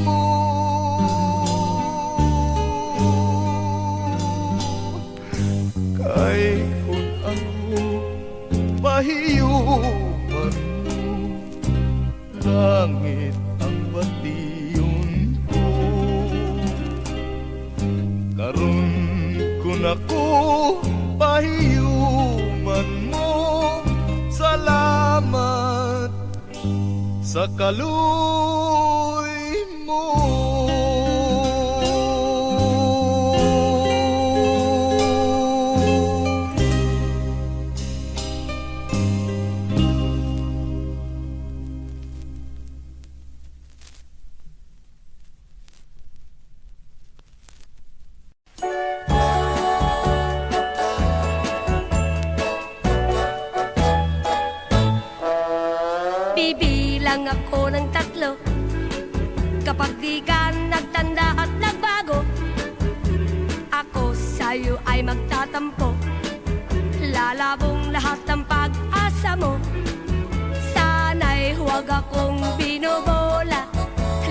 mo. Kay kung ako pahiyuman mo, langit ang bation ko. Karon kung ako pahiyuman mo, salamat sa kaluoy mo. Bibilang ako ng 3. Kapag di ka nagtanda at nagbago, ako sa'yo ay magtatampo. Lalabong lahat ng pag-asa mo. Sana'y huwag akong binobola,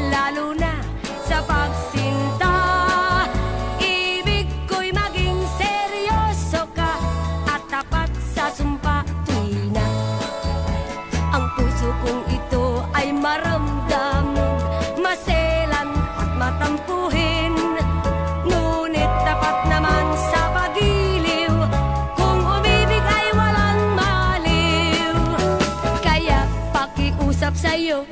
lalo na sa pagsinta. Ibig ko'y maging seryoso ka at tapat sa sumpa tuwi na. Ang puso kong ito ay maramdaman, maselan at matampuhin. Ngunit dapat naman sa pag-iliw, kung umibig ay walang maliw. Kaya pakiusap sa'yo,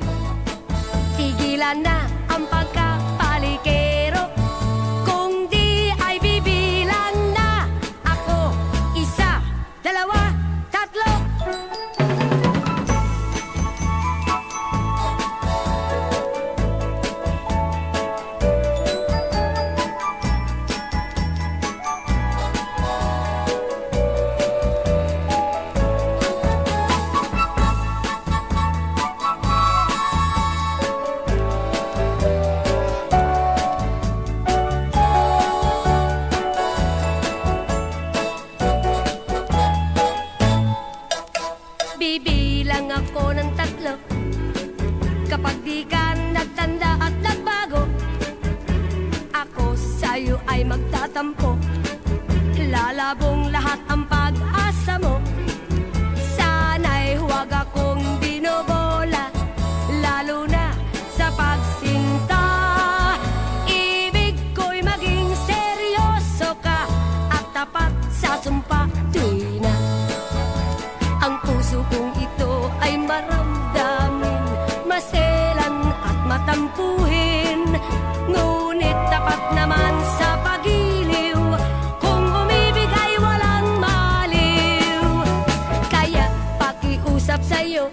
tigilan na ang pagkapalikero. Kung di ay bibilang na ako, 1, 2, 3. Bibilang ako ng 3. Kapag di ka nagtanda at nagbago, ako sa'yo ay magtatampo. Lalabong lahat ang pag-asa mo. Sana'y huwag akong binobola, lalo na sa pagsinta. Ibig ko'y maging seryoso ka at tapat sa sumpa tuwi na. Ang puso kong ito ay maramdamin, maselan at matampuhin. Ngunit tapat naman sa pag-iliw, kung umibig ay walang maliw. Kaya pakiusap sa'yo,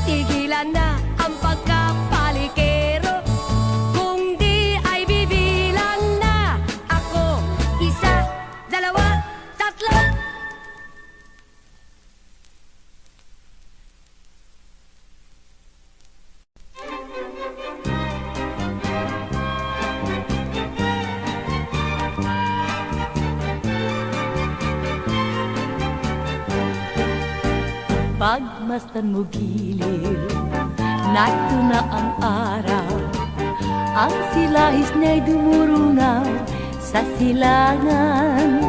tigilan na ang pagkapalikero. Kung di ay bibilang na ako, 1, 2, 3. Pagmasdan mo giliw, narito na ang araw. Ang silahis niya'y dumurungaw sa silangan.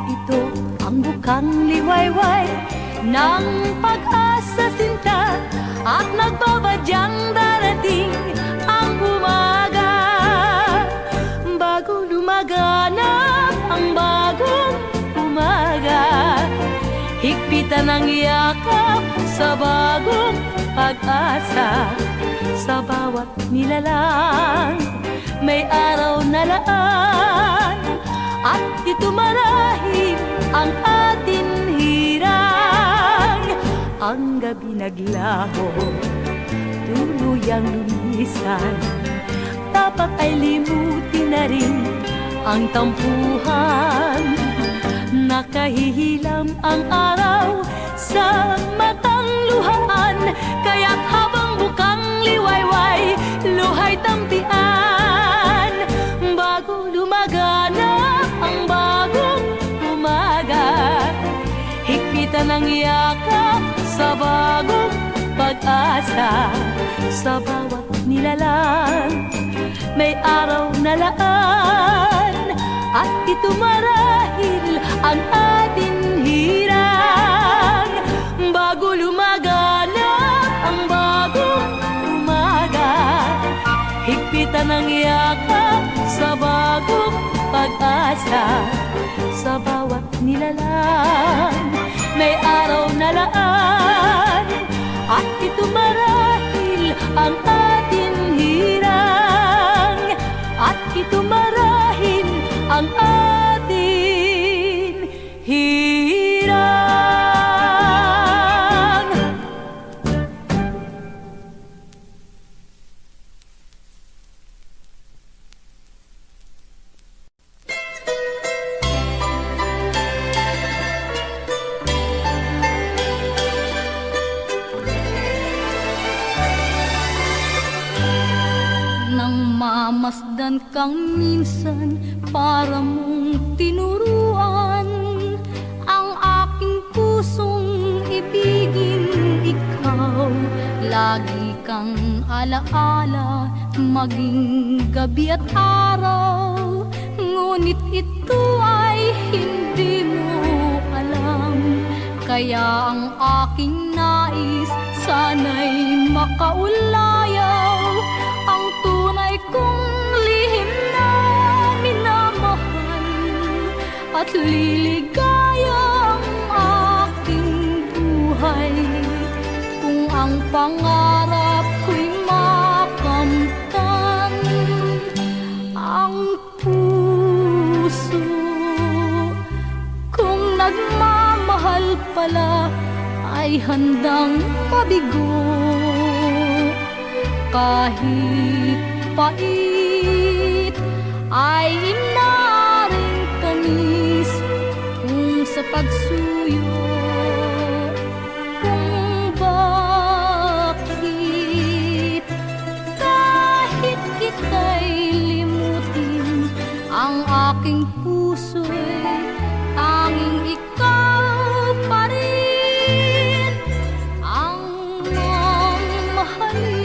Ito ang bukang liwayway ng pag-asa sinta, at nagbabadyang darating ang umaga. Bago lumaganap ang bagong umaga, higpitan ang yakap sa bagong pag-asa. Sa bawat nilalang may araw na laan, at ito marahil ang atin hirang. Ang gabi naglaho, tuluyang lumisan, dapat ay limutin na rin ang tampuhan. Nakahihilam ang araw sa matang luhaan, kaya't habang bukang liwayway, luhay tampian. Bago lumaganap ang bagong umaga, higpitan ang yakap sa bagong pag-asa. Sa bawat nilalang may araw na laan, at ito marahil ang ating hirang. Bago lumaganap ang bagong umaga, higpitan ang yakap sa bagong pag-asa. Sa bawat nilalang may araw na laan, at ito marahil ang ating hirang. At ito marahil ang ating hirang. Sinamadan kang minsan para mong tinuruan ang aking pusong ibigin ikaw. Lagi kang alaala maging gabi at araw. Ngunit ito ay hindi mo alam. Kaya ang aking nais sana'y makaulayaw ang tunay kong lihim na minamahal at liligaya ang aking buhay kung ang pangarap ko'y makamtan. Ang puso kung nagmamahal pala ay handang mabigo. Kahit pait ay inaring tamis kung sa pagsuyo. Kung bakit kahit kita'y limutin, ang aking puso'y tanging ikaw pa rin ang mamahalin.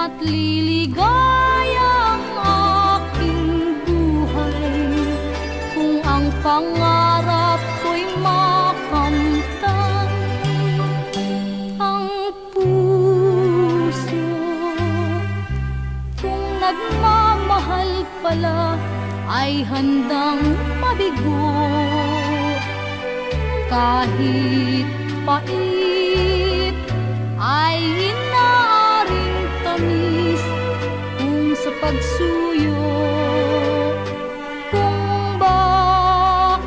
At liligaya ang aking buhay kung ang pangarap ko'y makamtan. Ang puso kung nagmamahal pala ay handang mabigo. Kahit pait ay inaaring tamis kung sa pagsuyo. Kung bakit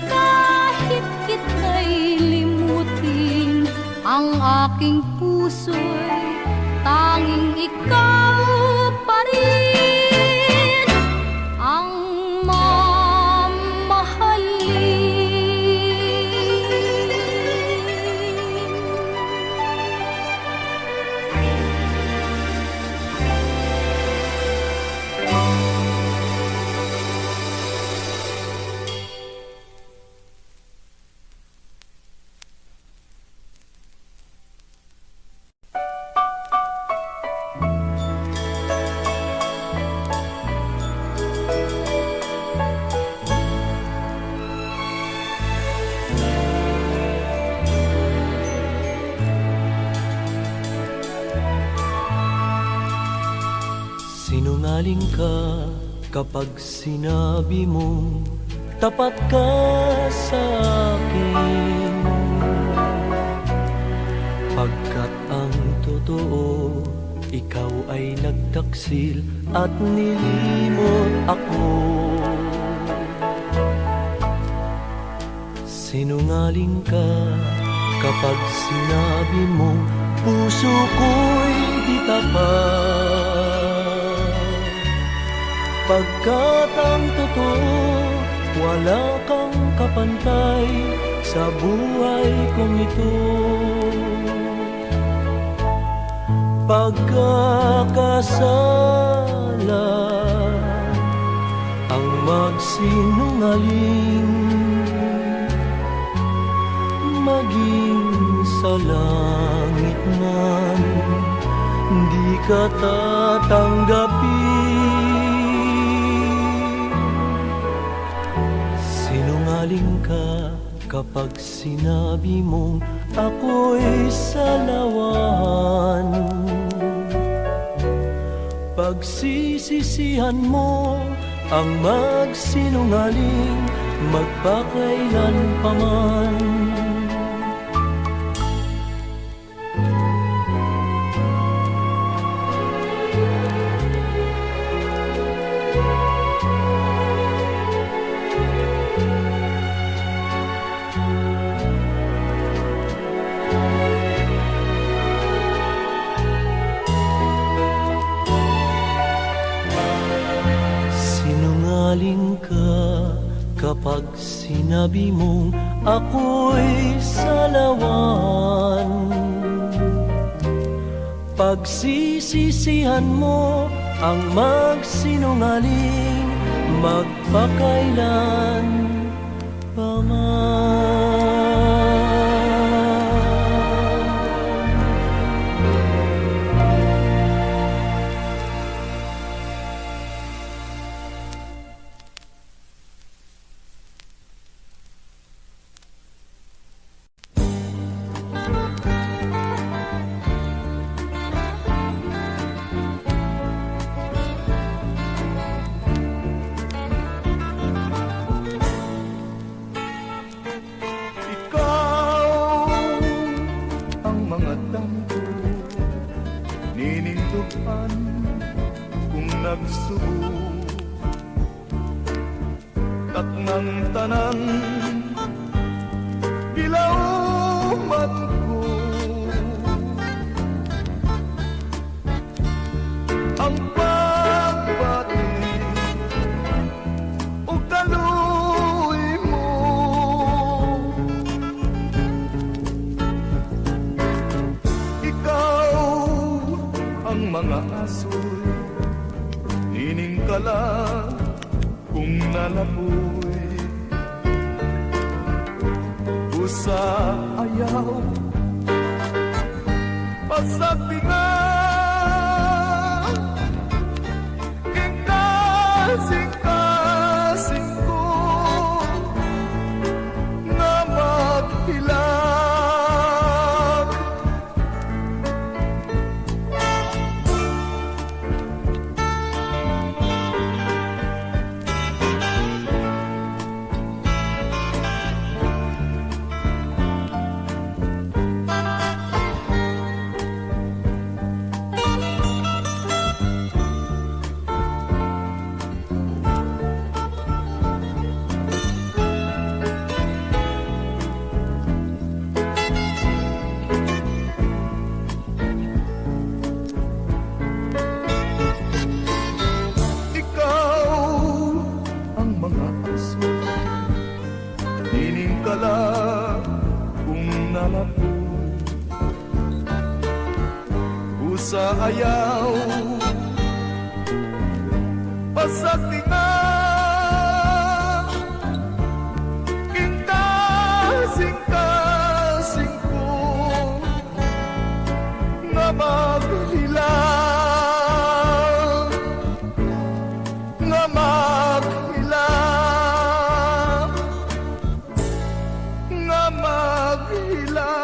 kahit kita'y limutin, ang aking puso'y tanging ikaw pa rin ang Sinungaling ka kapag sinabi mong tapat ka sa akin. Pagkat ang totoo, ikaw ay nagtaksil at nilimot ako. Sinungaling ka kapag sinabi mong puso ko'y di tapat. Pagkat ang totoo, wala kang kapantay sa buhay kong ito. Pagkakasala ang magsinungaling, maging sa langit man di ka tatanggapin. Sinungaling ka kapag sinabi mong ako'y salawan. Pagsisisihan mo ang magsinungaling magpakailan paman. kapag sinabi mong ako'y salawan. Pagsisisihan mo ang magsinungaling magpakailan pa man. Tatnang tanan ilauman ko ang pagbati o kaluy mo. Ikaw ang mga asoy nining kala kung nalapoy usa ayaw pasatingan ing kasing-kasing ko na maghilag. Sa ayaw pasatingan ing kasing-kasing ko nga maghilang, nga maghilang, nga maghilang.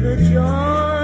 the joy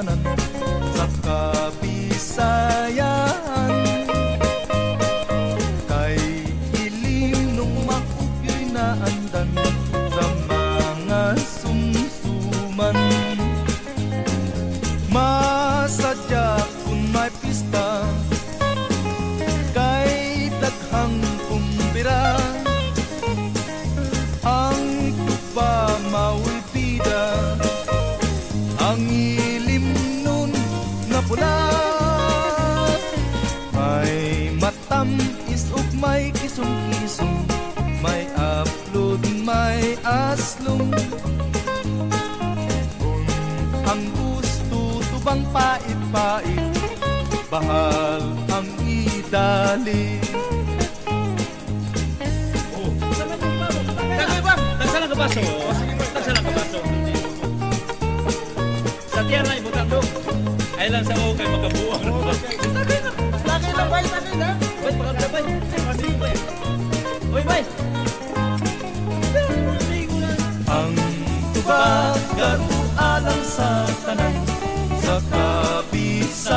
tanan sa Kabisayaan. Kay ilim nung maugyoy na andan sa mga sumsuman. Masadya kung may pista kay daghang kumbira. Ang tuba mau'y bida, ang ilim nun nga pula. May matamis ug may kisong-kisong, may upload, may aslong. Kung ang gusto tubang pait-pait, bahal ang idali. Tagsa lang ka baso. Tagsa lang ka baso. Sa tiyan na ibutang do. Ay lang sa o kay magabuang. Lagi na bay, lagi na. Bay, pakabla bay. Masig bay. Oy bay. Ang tubag garo alang sa tanan sa Kabisayaan.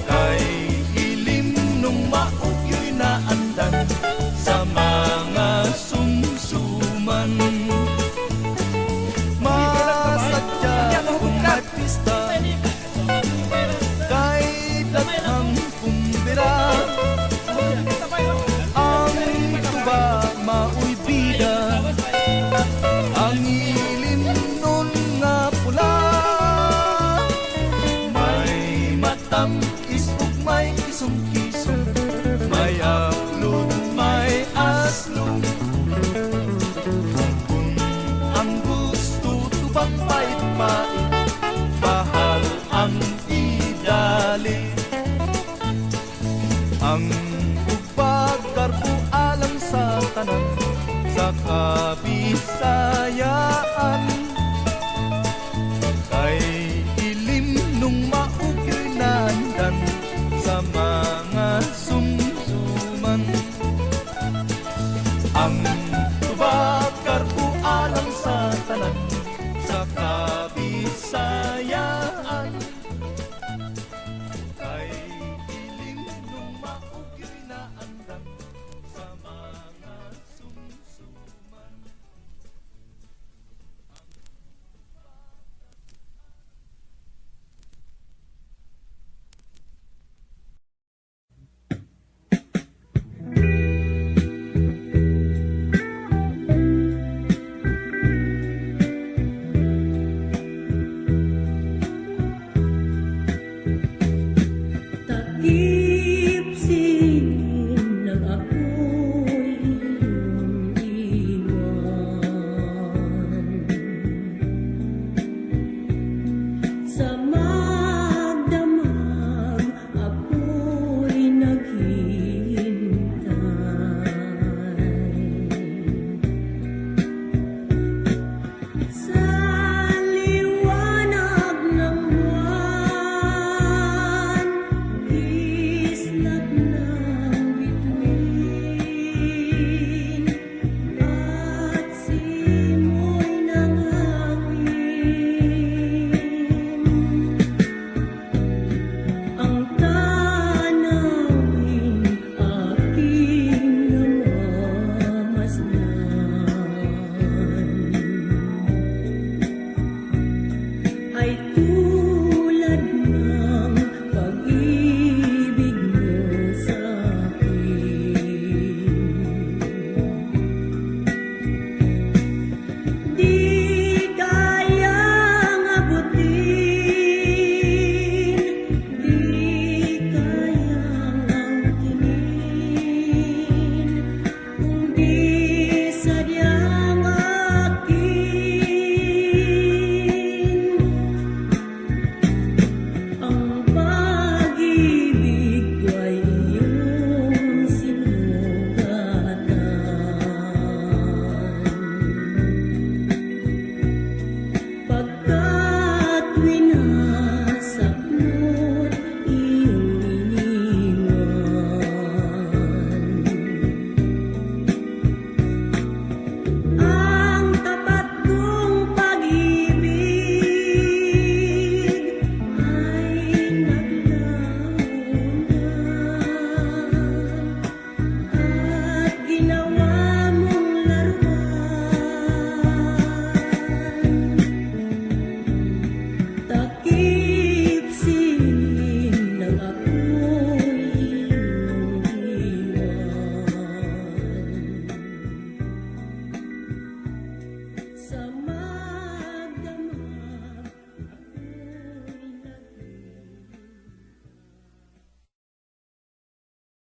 Kay ilim nung maugyoy na andan sa mga sumsuman. Masadya kung may pista kay daghang kumbira. Ang tuba mau'y bida, ang ilim nun nga pula. May matamis ug may kisong-kisong, may aklod, may aslong. Kung ang gusto tubang pait-pait, bahal ang idali. Ang ubag darbo alang sa tanan sa Kabisayaan. Kay ilim nung maugyoy na andan sa mga sumsuman.